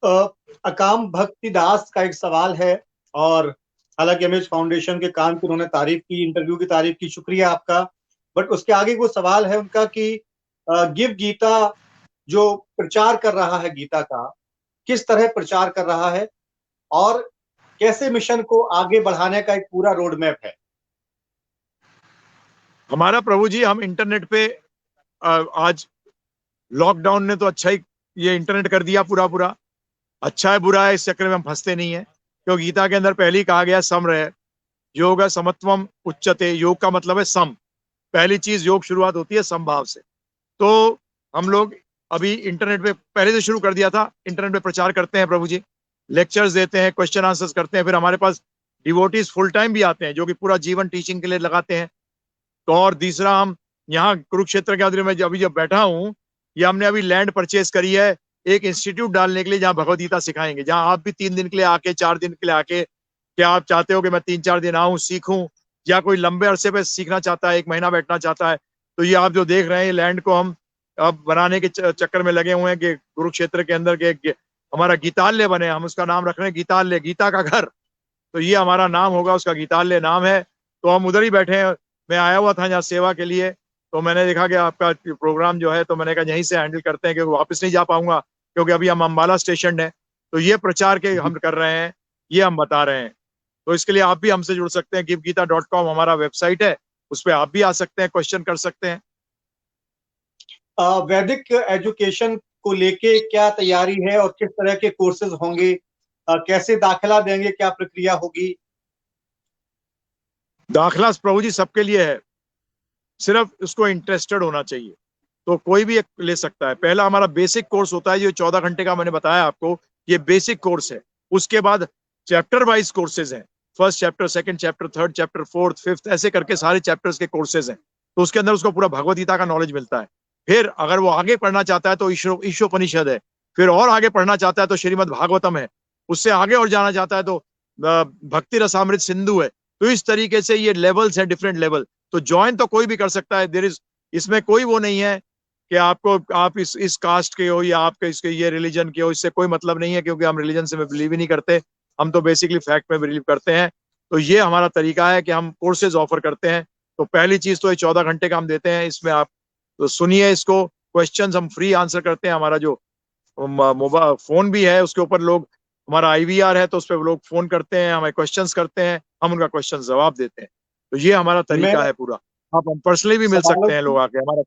अकाम भक्ति दास का एक सवाल है, और हालांकि एमएच फाउंडेशन के काम की उन्होंने तारीफ की, इंटरव्यू की तारीफ की, शुक्रिया आपका। बट उसके आगे वो सवाल है उनका कि गिव गीता जो प्रचार कर रहा है गीता का, किस तरह प्रचार कर रहा है और कैसे मिशन को आगे बढ़ाने का एक पूरा रोड मैप है? हमारा प्रभु जी, हम इंटरनेट पे आज लॉकडाउन ने तो अच्छा ही ये इंटरनेट कर दिया पूरा पूरा। अच्छा है बुरा है इस चक्कर में हम फंसते नहीं है, क्योंकि गीता के अंदर पहले ही कहा गया सम रहे। योग समत्वम उच्चते, योग का मतलब है सम। पहली चीज योग शुरुआत होती है समभाव से। तो हम लोग अभी इंटरनेट पे पहले से शुरू कर दिया था, इंटरनेट पे प्रचार करते हैं प्रभु जी, लेक्चर्स देते हैं, क्वेश्चन आंसर्स करते हैं। फिर हमारे पास डिवोटीज फुल टाइम भी आते हैं जो कि पूरा जीवन टीचिंग के लिए लगाते हैं। तो और तीसरा, हम यहाँ कुरुक्षेत्र के अंदर में अभी जब बैठा हूँ, ये हमने अभी लैंड परचेज करी है एक इंस्टीट्यूट डालने के लिए, जहाँ भगवद गीता सिखाएंगे, जहाँ आप भी 3 दिन के लिए आके, 4 दिन के लिए आके, क्या आप चाहते हो कि मैं 3-4 दिन आऊँ सीखूं, या कोई लंबे अरसे पे सीखना चाहता है, 1 महीना बैठना चाहता है, तो ये आप जो देख रहे हैं लैंड को हम अब बनाने के चक्कर में लगे हुए हैं कि कुरुक्षेत्र के अंदर के हमारा गीतालय बने। हम उसका नाम रख रहे हैं गीतालय, गीता का घर। तो ये हमारा नाम होगा, उसका गीतालय नाम है। तो हम उधर ही बैठे हैं। मैं आया हुआ था यहाँ सेवा के लिए, तो मैंने देखा कि आपका प्रोग्राम जो है, तो मैंने कहा यहीं से हैंडल करते हैं, क्योंकि वापस नहीं जा पाऊंगा, क्योंकि अभी हम अम्बाला स्टेशन है। तो ये प्रचार के हम कर रहे हैं, ये हम बता रहे हैं। तो इसके लिए आप भी हमसे जुड़ सकते हैं। givegita.com हमारा वेबसाइट है, उस पर आप भी आ सकते हैं, क्वेश्चन कर सकते हैं। वैदिक एजुकेशन को लेके क्या तैयारी है और किस तरह के कोर्सेज होंगे? कैसे दाखिला देंगे, क्या प्रक्रिया होगी? दाखिला प्रभु जी सबके लिए है, सिर्फ उसको इंटरेस्टेड होना चाहिए, तो कोई भी एक ले सकता है। पहला हमारा बेसिक कोर्स होता है, जो 14 घंटे का मैंने बताया आपको, ये बेसिक कोर्स है। उसके बाद चैप्टर वाइज कोर्सेज हैं, first chapter, second chapter, third chapter, fourth, fifth, ऐसे करके सारे चैप्टर्स के कोर्सेज हैं। तो उसके अंदर उसको पूरा भगवद गीता का नॉलेज मिलता है। फिर अगर वो आगे पढ़ना चाहता है तो ईशोपनिषद है। फिर और आगे पढ़ना चाहता है तो श्रीमद् भागवतम है। उससे आगे और जाना चाहता है तो भक्ति रसामृत सिंधु है। तो इस तरीके से ये लेवल्स है, डिफरेंट लेवल। तो ज्वाइन तो कोई भी कर सकता है। देयर इज, इसमें कोई वो नहीं है कि आपको, आप इस कास्ट के हो या आपके इसके ये रिलीजन के हो, इससे कोई मतलब नहीं है, क्योंकि हम रिलीजन से बिलीव ही नहीं करते। हम तो बेसिकली फैक्ट में बिलीव करते हैं। तो ये हमारा तरीका है कि हम कोर्सेज ऑफर करते हैं। तो पहली चीज तो ये 14 घंटे का हम देते हैं, इसमें आप तो सुनिए इसको। क्वेश्चंस हम फ्री आंसर करते हैं। हमारा जो मोबाइल फोन भी है, उसके ऊपर लोग, हमारा IVR है, तो उस पर लोग फोन करते हैं, हमें क्वेश्चंस करते हैं, हम उनका क्वेश्चन जवाब देते हैं। तो ये हमारा तरीका है पूरा। आप हम पर्सनली भी मिल सकते हैं लोग आके हमारा।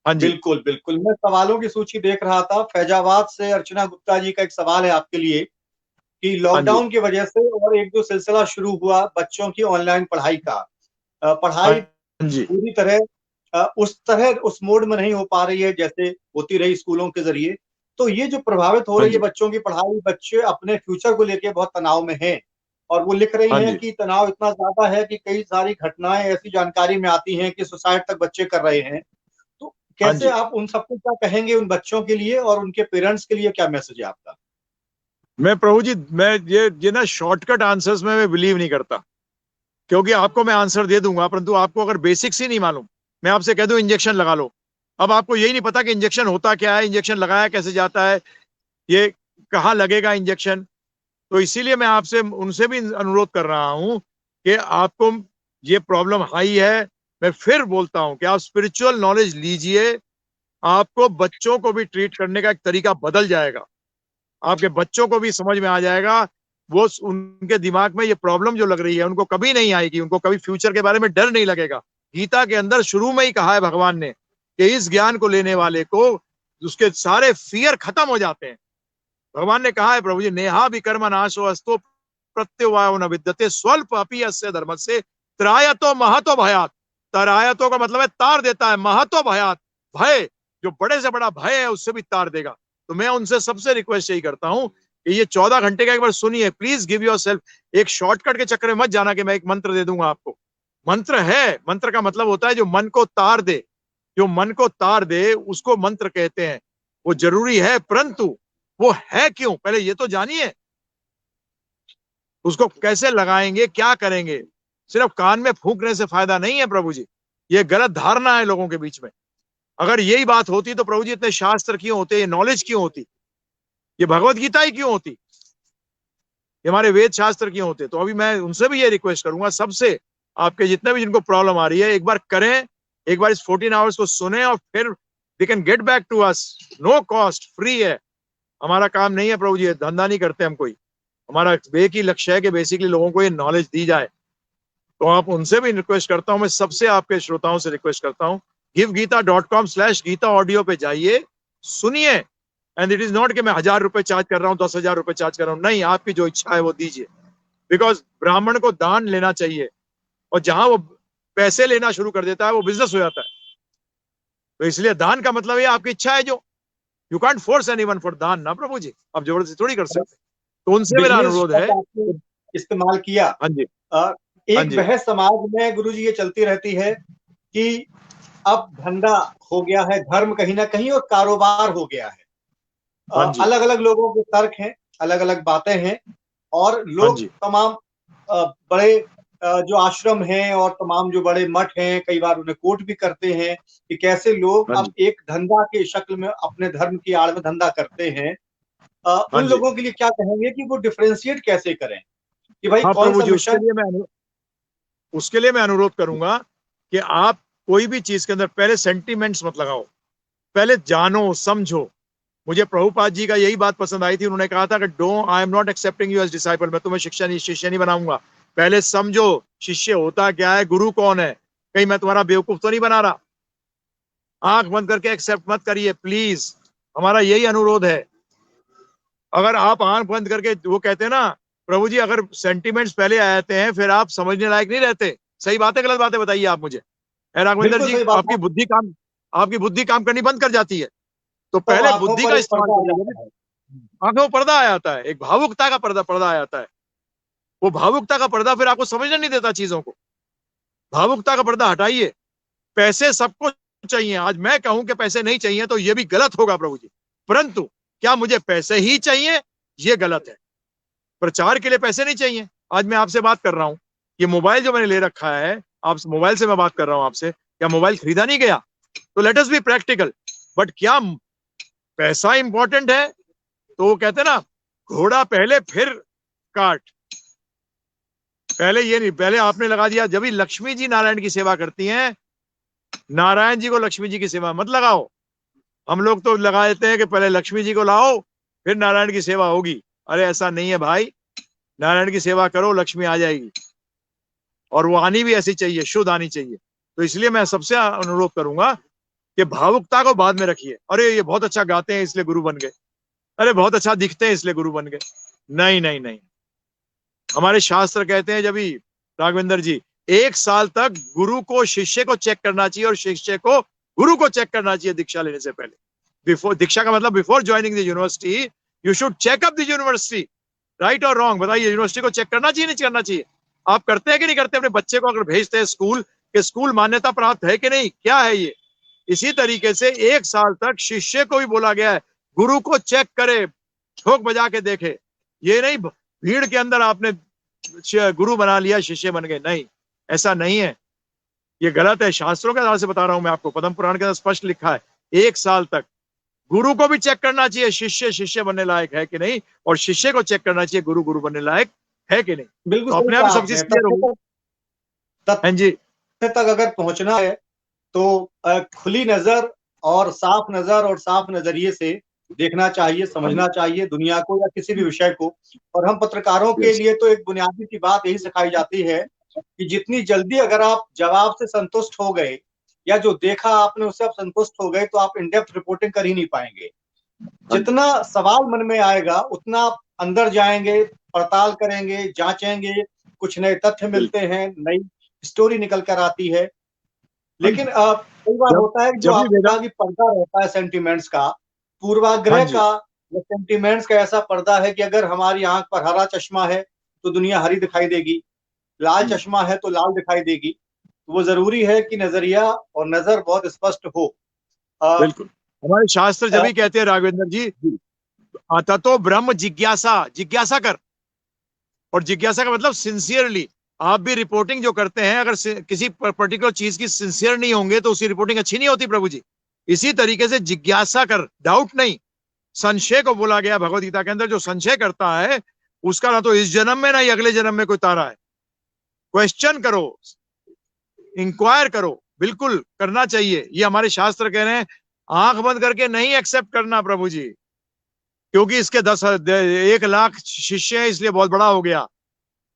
हाँ जी, बिल्कुल बिल्कुल, मैं सवालों की सूची देख रहा था। फैजाबाद से अर्चना गुप्ता जी का एक सवाल है आपके लिए कि हाँ जी, लॉकडाउन की वजह से और एक जो सिलसिला शुरू हुआ बच्चों की ऑनलाइन पढ़ाई का, पढ़ाई हाँ जी, पूरी तरह उस तरह उस मोड में नहीं हो पा रही है जैसे होती रही स्कूलों के जरिए। तो ये जो प्रभावित हो हाँ रही है जी, बच्चों की पढ़ाई, बच्चे अपने फ्यूचर को लेके बहुत तनाव में हैं, और वो लिख रही हाँ हैं जी, कि तनाव इतना ज्यादा है कि कई सारी घटनाएं ऐसी जानकारी में आती हैं कि सुसाइड तक बच्चे कर रहे हैं। तो हाँ कैसे जी। आप उन सबको क्या कहेंगे, उन बच्चों के लिए और उनके पेरेंट्स के लिए क्या मैसेज है आपका? मैं प्रभु जी, मैं ये ना शॉर्टकट आंसर्स में मैं बिलीव नहीं करता, क्योंकि आपको मैं आंसर दे दूंगा, परंतु आपको अगर बेसिक्स ही नहीं मालूम, मैं आपसे कह दूं इंजेक्शन लगा लो, अब आपको यही नहीं पता कि इंजेक्शन होता क्या है, इंजेक्शन लगाया कैसे जाता है, ये कहाँ लगेगा इंजेक्शन। तो इसीलिए मैं आपसे उनसे भी अनुरोध कर रहा हूं कि आपको ये प्रॉब्लम हाई है। मैं फिर बोलता हूं कि आप स्पिरिचुअल नॉलेज लीजिए, आपको बच्चों को भी ट्रीट करने का एक तरीका बदल जाएगा, आपके बच्चों को भी समझ में आ जाएगा। वो उनके दिमाग में ये प्रॉब्लम जो लग रही है उनको कभी नहीं आएगी, उनको कभी फ्यूचर के बारे में डर नहीं लगेगा। गीता के अंदर शुरू में ही कहा है भगवान ने कि इस ज्ञान को लेने वाले को उसके सारे फियर खत्म हो जाते हैं। भगवान ने कहा है प्रभु जी, नेहा विकर्म नाशो अस्तो प्रत्युवायो न विद्यते स्वल्प अपि अस्य धर्म से त्रायतो महतो भयात। त्रायतो का मतलब है तार देता है, महतो भयात भय, जो बड़े से बड़ा भय है उससे भी तार देगा। तो मैं उनसे सबसे रिक्वेस्ट यही करता हूं कि ये 14 घंटे का एक बार सुनिए, प्लीज गिव योर सेल्फ, एक शॉर्टकट के चक्कर में मत जाना कि मैं एक मंत्र दे दूंगा आपको। मंत्र है, मंत्र का मतलब होता है जो मन को तार दे, जो मन को तार दे उसको मंत्र कहते हैं। वो जरूरी है, परंतु वो है क्यों पहले ये तो जानिए, उसको कैसे लगाएंगे, क्या करेंगे। सिर्फ कान में फूंकने से फायदा नहीं है प्रभु जी, ये गलत धारणा है लोगों के बीच में। अगर यही बात होती तो प्रभु जी इतने शास्त्र क्यों होते, ये नॉलेज क्यों होती, ये भगवत गीता ही क्यों होती, ये हमारे वेद शास्त्र क्यों होते। तो अभी मैं उनसे भी ये रिक्वेस्ट करूंगा, सबसे, आपके जितने भी जिनको प्रॉब्लम आ रही है एक बार करें, एक बार इस 14 आवर्स को सुने और फिर they can get back to us, no cost, free है। हमारा काम नहीं है प्रभु जी, धंधा नहीं करते हम कोई, हमारा एक ही लक्ष्य है कि बेसिकली लोगों को ये नॉलेज दी जाए। तो आप उनसे भी रिक्वेस्ट करता हूं, मैं सबसे आपके श्रोताओं से रिक्वेस्ट करता हूं, givegita.com/गीता ऑडियो पे जाइए, सुनिए। एंड इट इज नॉट कि मैं 1000 रुपए चार्ज कर रहा हूं, 10,000 रुपए चार्ज कर रहा हूं, नहीं, आपकी जो इच्छा है वो दीजिए। बिकॉज ब्राह्मण को दान लेना चाहिए, और जहां वो पैसे लेना शुरू कर देता है वो बिजनेस हो जाता है। तो इसलिए दान का मतलब ये आपकी इच्छा है, जो you can't force anyone for दान ना प्रभु जी, आप जबरदस्ती थोड़ी कर सकते। तो उनसे मेरा बिजनेस अनुरोध है। शब्द आपने इस्तेमाल किया। हाँ जी, हाँ एक जी, बहस समाज में गुरु जी ये चलती रहती है कि अब धंधा हो गया है, धर्म कहीं ना कहीं, और कारोबार हो गया है। हाँ जी, अलग अलग लोगों के तर्क हैं, अलग अलग बातें हैं, और हाँ लोग जी, तमाम बड़े जो आश्रम हैं और तमाम जो बड़े मठ हैं, कई बार उन्हें कोट भी करते हैं कि कैसे लोग हाँ अब जी, एक धंधा के शक्ल में अपने धर्म की आड़ में धंधा करते हैं। हाँ उन जी। लोगों के लिए क्या कहेंगे कि वो डिफरेंशिएट कैसे करें कि भाई हाँ कौन प्रभु सा जी, मिशन। उसके लिए मैं अनुरोध करूंगा कि आप कोई भी चीज के अंदर पहले सेंटीमेंट्स मत लगाओ, पहले जानो समझो। मुझे प्रभुपाद जी का यही बात पसंद आई थी, उन्होंने कहा था कि do I am not accepting you as disciple, मैं तुम्हें शिष्य नहीं बनाऊंगा, पहले समझो शिष्य होता क्या है, गुरु कौन है, कहीं मैं तुम्हारा बेवकूफ तो नहीं बना रहा। आंख बंद करके एक्सेप्ट मत करिए प्लीज, हमारा यही अनुरोध है। अगर आप आंख बंद करके, वो कहते हैं ना प्रभु जी, अगर सेंटिमेंट्स पहले आ जाते हैं फिर आप समझने लायक नहीं रहते। सही बातें गलत बातें बताइए आप मुझे, है राघवेंद्र बिल्कुल जी, सही बात है। आपकी बुद्धि काम करनी बंद कर जाती है। तो तो पहले आंखों बुद्धि पर का एक इस्तेमाल पर्दा आ करिए। जाता है। आंखों में पर्दा आ जाता है, एक भावुकता का पर्दा पर्दा आ जाता है। वो भावुकता का पर्दा फिर आपको समझने नहीं देता चीजों को। भावुकता का पर्दा हटाइए। पैसे सबको चाहिए, आज मैं कहूं कि पैसे नहीं चाहिए तो ये भी गलत होगा प्रभु जी, परंतु क्या मुझे पैसे ही चाहिए, ये गलत है। प्रचार के लिए पैसे नहीं चाहिए। आज मैं आपसे बात कर रहा हूं, ये मोबाइल जो मैंने ले रखा है, आप मोबाइल से मैं बात कर रहा हूं आपसे, क्या मोबाइल खरीदा नहीं गया? तो let us be practical. But क्या पैसा इंपॉर्टेंट है? तो वो कहते हैं ना, घोड़ा पहले फिर काट, पहले ये नहीं, पहले आपने लगा दिया। जब भी लक्ष्मी जी नारायण की सेवा करती हैं, नारायण जी को लक्ष्मी जी की सेवा मत लगाओ। हम लोग तो लगा देते हैं कि पहले लक्ष्मी जी को लाओ फिर नारायण की सेवा होगी। अरे ऐसा नहीं है भाई, नारायण की सेवा करो, लक्ष्मी आ जाएगी, और वो आनी भी ऐसी चाहिए, शुद्ध आनी चाहिए। तो इसलिए मैं सबसे अनुरोध करूंगा कि भावुकता को बाद में रखिए। अरे ये बहुत अच्छा गाते हैं इसलिए गुरु बन गए, अरे बहुत अच्छा दिखते हैं इसलिए गुरु बन गए, नहीं नहीं नहीं। हमारे शास्त्र कहते हैं, जब भी राघवेंद्र जी, 1 साल तक गुरु को शिष्य को चेक करना चाहिए और शिष्य को गुरु को चेक करना चाहिए दीक्षा लेने से पहले। बिफोर दीक्षा का मतलब before joining the university you should check up the university, right और रॉन्ग बताइए, यूनिवर्सिटी को चेक करना चाहिए नहीं करना चाहिए? आप करते हैं कि नहीं करते? अपने बच्चे को अगर भेजते हैं स्कूल, के स्कूल मान्यता प्राप्त है कि नहीं, क्या है ये? इसी तरीके से 1 साल तक शिष्य को भी बोला गया है गुरु को चेक करे, ठोक बजा के देखे। ये नहीं भीड़ के अंदर आपने गुरु बना लिया, शिष्य बन गए, नहीं, ऐसा नहीं है, ये गलत है। शास्त्रों के आधार से बता रहा हूं मैं आपको, पद्म पुराण के अंदर स्पष्ट लिखा है 1 साल तक गुरु को भी चेक करना चाहिए शिष्य शिष्य बनने लायक है कि नहीं, और शिष्य को चेक करना चाहिए गुरु गुरु बनने लायक है कि नहीं। बिल्कुल तो सही अपने आप कहा सब चीज आपने। क्लियर होगी। हाँ जी, तथ्य तक अगर पहुंचना है तो खुली नजर और साफ नजरिए से देखना चाहिए, हाँ जी, समझना चाहिए दुनिया को या किसी भी विषय को। और हम पत्रकारों के यस, लिए तो एक बुनियादी सी बात यही सिखाई जाती है कि जितनी जल्दी अगर आप जवाब से संतुष्ट हो गए या जो देखा आपने उससे आप संतुष्ट हो गए तो आप इन डेप्थ रिपोर्टिंग कर ही नहीं पाएंगे। हाँ जी, जितना सवाल मन में आएगा उतना आप अंदर जाएंगे, पड़ताल करेंगे, जांचेंगे, कुछ नए तथ्य मिलते बिल्कुल, हैं, नई स्टोरी निकल कर आती है। हाँ लेकिन जी। कई बार जब होता है कि जो जब भी आपने कहा वेदांत, कि पर्दा रहता है सेंटिमेंट्स का, हाँ पूर्वाग्रह जी, का या सेंटिमेंट्स का ऐसा पर्दा है कि अगर हमारी आंख पर हरा चश्मा है तो दुनिया हरी दिखाई देगी, लाल चश्मा है तो लाल दिखाई देगी। तो वो जरूरी है कि नजरिया और नजर बहुत स्पष्ट हो। अ, बिल्कुल। हमारे शास्त्र जब अ, भी कहते हैं राघवेंद्र जी, आता तो ब्रह्म जिज्ञासा, जिज्ञासा कर, और जिज्ञासा का मतलब सिंसियरली। आप भी रिपोर्टिंग जो करते हैं, अगर किसी पर्टिकुलर चीज की सिंसियर नहीं होंगे तो उसकी रिपोर्टिंग अच्छी नहीं होती प्रभु जी। इसी तरीके से जिज्ञासा कर, डाउट नहीं। संशय को बोला गया भगवत गीता के अंदर, जो संशय करता है उसका ना तो इस जन्म में ना ही अगले जन्म में कोई तारा है। क्वेश्चन करो, इंक्वायर करो, बिल्कुल करना चाहिए, ये हमारे शास्त्र कह रहे हैं। आंख बंद करके नहीं एक्सेप्ट करना प्रभु जी, क्योंकि इसके 1 लाख शिष्य हैं इसलिए बहुत बड़ा हो गया।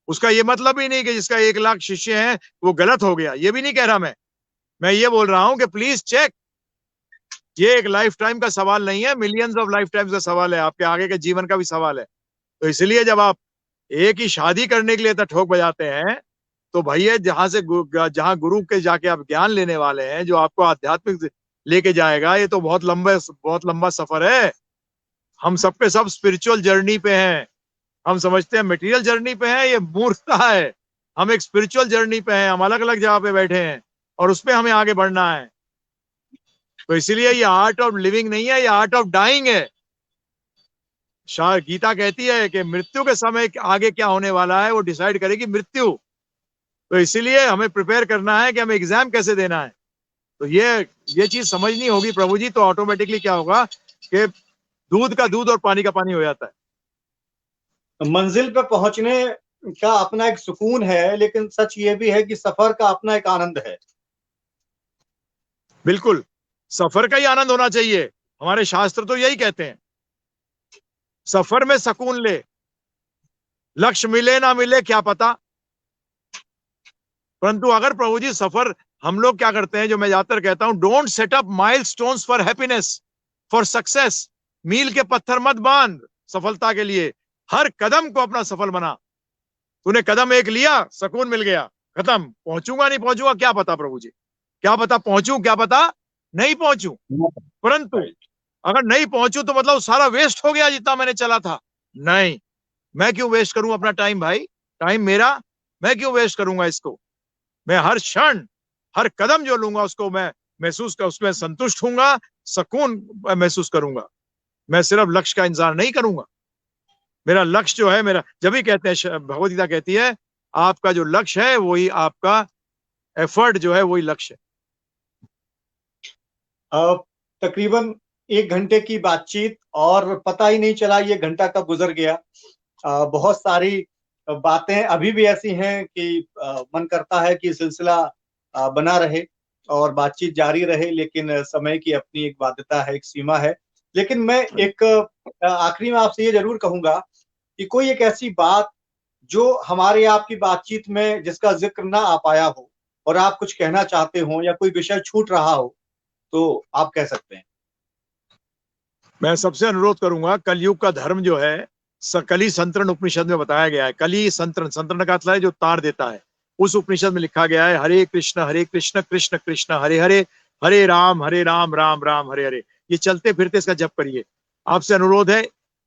उसका ये मतलब ही नहीं कि जिसका 1 लाख शिष्य हैं वो गलत हो गया, ये भी नहीं कह रहा मैं ये बोल रहा हूं कि प्लीज चेक, ये एक लाइफ टाइम का सवाल नहीं है, मिलियंस ऑफ लाइफ टाइम्स का सवाल है, आपके आगे के जीवन का भी सवाल है। तो इसलिए जब आप एक ही शादी करने के लिए तो ठोक बजाते हैं, तो भैया जहां गुरु के जाके आप ज्ञान लेने वाले हैं, जो आपको आध्यात्मिक लेके जाएगा, ये तो बहुत लंबा सफर है। हम सब पे सब स्पिरिचुअल जर्नी पे हैं। हम समझते हैं मटेरियल जर्नी पे हैं, ये मूर्खता है। हम एक स्पिरिचुअल जर्नी पे हैं, हम अलग अलग जगह पे बैठे हैं और उसपे हमें आगे बढ़ना है। तो इसीलिए ये आर्ट ऑफ लिविंग नहीं है, ये आर्ट ऑफ डाइंग है। गीता कहती है कि मृत्यु के समय आगे क्या होने वाला है वो डिसाइड करेगी मृत्यु। तो इसीलिए हमें प्रिपेयर करना है कि हमें एग्जाम कैसे देना है। तो ये चीज समझनी होगी प्रभु जी, तो ऑटोमेटिकली क्या होगा कि दूध का दूध और पानी का पानी हो जाता है। मंजिल पे पहुंचने का अपना एक सुकून है, लेकिन सच ये भी है कि सफर का अपना एक आनंद है। बिल्कुल, सफर का ही आनंद होना चाहिए। हमारे शास्त्र तो यही कहते हैं, सफर में सुकून ले, लक्ष्य मिले ना मिले क्या पता। परंतु अगर प्रभु जी सफर, हम लोग क्या करते हैं, जो मैं ज्यादातर कहता हूं, don't set up milestones for happiness, for success. मील के पत्थर मत बांध सफलता के लिए, हर कदम को अपना सफल बना। तूने कदम एक लिया, सुकून मिल गया, खत्म। पहुंचूंगा नहीं पहुंचूंगा क्या पता प्रभु जी, क्या पता पहुंचू, क्या पता नहीं पहुंचू। परंतु अगर नहीं पहुंचू तो मतलब सारा वेस्ट हो गया जितना मैंने चला था। नहीं, मैं क्यों वेस्ट करूं अपना टाइम भाई, टाइम मेरा, मैं क्यों वेस्ट करूंगा इसको। मैं हर क्षण, हर कदम जो लूंगा उसको मैं महसूस कर, उसमें संतुष्ट होऊंगा, सुकून महसूस करूंगा। मैं सिर्फ लक्ष्य का इंतजार नहीं करूंगा। मेरा लक्ष्य जो है, मेरा जब भी कहते हैं, भगवत गीता कहती है आपका जो लक्ष्य है वही आपका एफर्ट जो है वही लक्ष्य है। तकरीबन 1 घंटे की बातचीत और पता ही नहीं चला ये घंटा कब गुजर गया। बहुत सारी बातें अभी भी ऐसी हैं कि मन करता है कि सिलसिला बना रहे और बातचीत जारी रहे, लेकिन समय की अपनी एक बाध्यता है, एक सीमा है। लेकिन मैं एक आखिरी में आपसे ये जरूर कहूंगा कि कोई एक ऐसी बात जो हमारे आपकी बातचीत में जिसका जिक्र ना आ पाया हो और आप कुछ कहना चाहते हो या कोई विषय छूट रहा हो तो आप कह सकते हैं। मैं सबसे अनुरोध करूंगा, कलयुग का धर्म जो है, कली संतरण उपनिषद में बताया गया है। कली संतरण, संतरण का मतलब है जो तार देता है। उस उपनिषद में लिखा गया है, हरे कृष्ण कृष्ण कृष्ण हरे हरे, हरे राम राम राम हरे हरे। ये चलते फिरते इसका जप करिए। आपसे अनुरोध है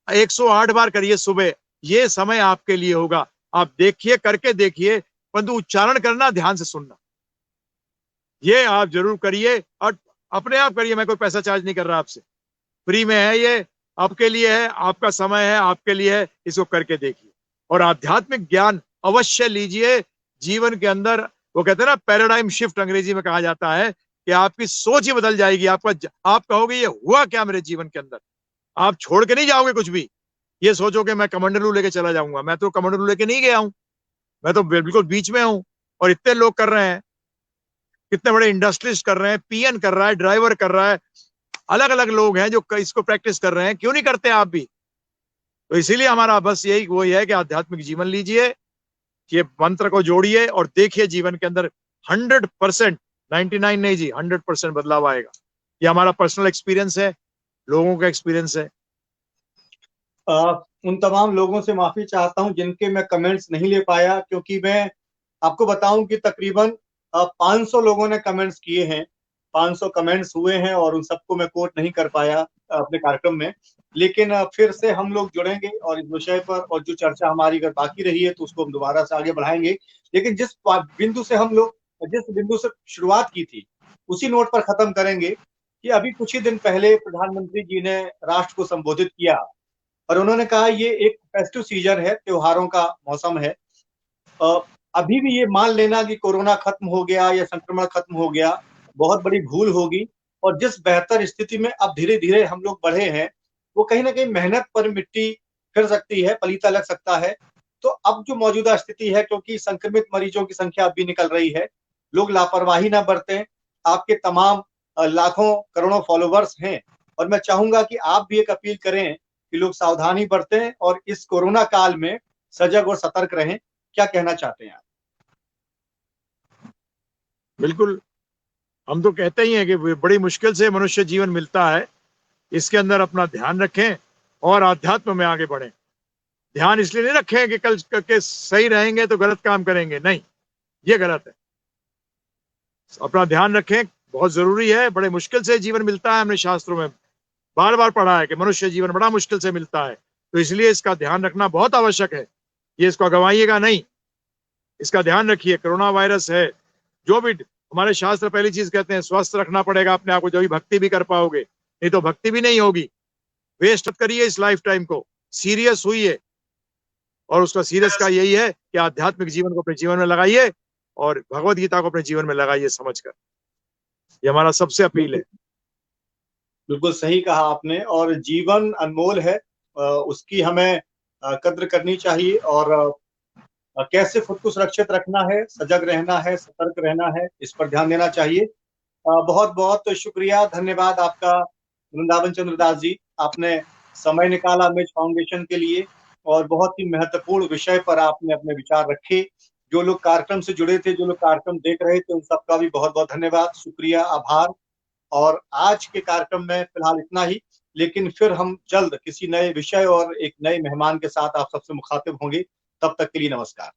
108 बार करिए सुबह, ये समय आपके लिए होगा। आप देखिए, करके देखिए, परंतु उच्चारण करना, ध्यान से सुनना, ये आप जरूर करिए। और अपने आप करिए, मैं कोई पैसा चार्ज नहीं कर रहा आपसे, फ्री में है ये। आपके लिए है, आपका समय है, आपके लिए है, इसको करके देखिए। और आध्यात्मिक ज्ञान अवश्य लीजिए जीवन के अंदर। वो कहते हैं ना, पैराडाइम शिफ्ट अंग्रेजी में कहा जाता है कि आपकी सोच ही बदल जाएगी। आप कहोगे ये हुआ क्या मेरे जीवन के अंदर। आप छोड़ के नहीं जाओगे कुछ भी। ये सोचो कि मैं कमंडलू लेके चला जाऊंगा। मैं तो कमंडलू लेके नहीं गया हूं, मैं तो बिल्कुल बीच में हूं। और इतने लोग कर रहे हैं, कितने बड़े इंडस्ट्रिस्ट कर रहे हैं, पीएन कर रहा है, ड्राइवर कर रहा है, अलग अलग लोग हैं जो इसको प्रैक्टिस कर रहे हैं। क्यों नहीं करते आप भी? तो इसीलिए हमारा बस यही वही है कि आध्यात्मिक जीवन लीजिए, ये मंत्र को जोड़िए और देखिए जीवन के अंदर 100%, 99 नहीं जी, 100% बदलाव आएगा। ये हमारा पर्सनल एक्सपीरियंस है, लोगों का एक्सपीरियंस है। उन तमाम लोगों से माफी चाहता हूं जिनके मैं कमेंट्स नहीं ले पाया, क्योंकि मैं आपको बताऊं कि तकरीबन 500 लोगों ने कमेंट्स किए हैं, 500 कमेंट्स हुए हैं और उन सबको मैं कोट नहीं कर पाया अपने कार्यक्रम में। लेकिन फिर से हम लोग जुड़ेंगे और इस विषय पर, और जो चर्चा हमारी अगर बाकी रही है तो उसको हम दोबारा से आगे बढ़ाएंगे। लेकिन जिस बिंदु से शुरुआत की थी उसी नोट पर खत्म करेंगे कि अभी कुछ ही दिन पहले प्रधानमंत्री जी ने राष्ट्र को संबोधित किया और उन्होंने कहा ये एक फेस्टिव सीजन है, त्योहारों का मौसम है। अ, अभी भी ये मान लेना कि कोरोना खत्म हो गया या संक्रमण खत्म हो गया बहुत बड़ी भूल होगी। और जिस बेहतर स्थिति में अब धीरे धीरे हम लोग बढ़े हैं, वो कहीं ना कहीं मेहनत पर मिट्टी फिर सकती है, पलीता लग सकता है। तो अब जो मौजूदा स्थिति है, क्योंकि संक्रमित मरीजों की संख्या अब भी निकल रही है, लोग लापरवाही ना बरतें। आपके तमाम लाखों करोड़ों फॉलोवर्स हैं, और मैं चाहूंगा कि आप भी एक अपील करें कि लोग सावधानी बरतें और इस कोरोना काल में सजग और सतर्क रहें। क्या कहना चाहते हैं आप? बिल्कुल, हम तो कहते ही हैं कि बड़ी मुश्किल से मनुष्य जीवन मिलता है। इसके अंदर अपना ध्यान रखें और आध्यात्म में आगे बढ़ें। ध्यान इसलिए नहीं रखें कि कल करके सही रहेंगे तो गलत काम करेंगे, नहीं, ये गलत है। अपना ध्यान रखें, बहुत जरूरी है। बड़े मुश्किल से जीवन मिलता है, हमने शास्त्रों में बार बार पढ़ा है कि मनुष्य जीवन बड़ा मुश्किल से मिलता है। तो इसलिए इसका ध्यान रखना बहुत आवश्यक है। ये इसको गंवाइएगा नहीं, इसका ध्यान रखिए। कोरोना वायरस है, जो भी हमारे शास्त्र पहली चीज कहते हैं, स्वस्थ रखना पड़ेगा अपने आप को, जो भी भक्ति भी कर पाओगे, नहीं तो भक्ति भी नहीं होगी। वेस्ट मत करिए इस लाइफ टाइम को, सीरियस हुई। और उसका सीरियस का यही है कि आध्यात्मिक जीवन को अपने जीवन में लगाइए और भगवत गीता को अपने जीवन में लगाइए समझकर। ये हमारा सबसे अपील है। बिल्कुल सही कहा आपने। और जीवन अनमोल है, उसकी हमें कद्र करनी चाहिए। और कैसे खुद को सुरक्षित रखना है, सजग रहना है, सतर्क रहना है, इस पर ध्यान देना चाहिए। बहुत बहुत शुक्रिया, धन्यवाद आपका वृंदावन चंद्र दास जी। आपने समय निकाला मेज फाउंडेशन के लिए और बहुत ही महत्वपूर्ण विषय पर आपने अपने विचार रखे। जो लोग कार्यक्रम से जुड़े थे, जो लोग कार्यक्रम देख रहे थे, उन सबका भी बहुत बहुत धन्यवाद, शुक्रिया, आभार। और आज के कार्यक्रम में फिलहाल इतना ही, लेकिन फिर हम जल्द किसी नए विषय और एक नए मेहमान के साथ आप सबसे मुखातिब होंगे। तब तक के लिए नमस्कार।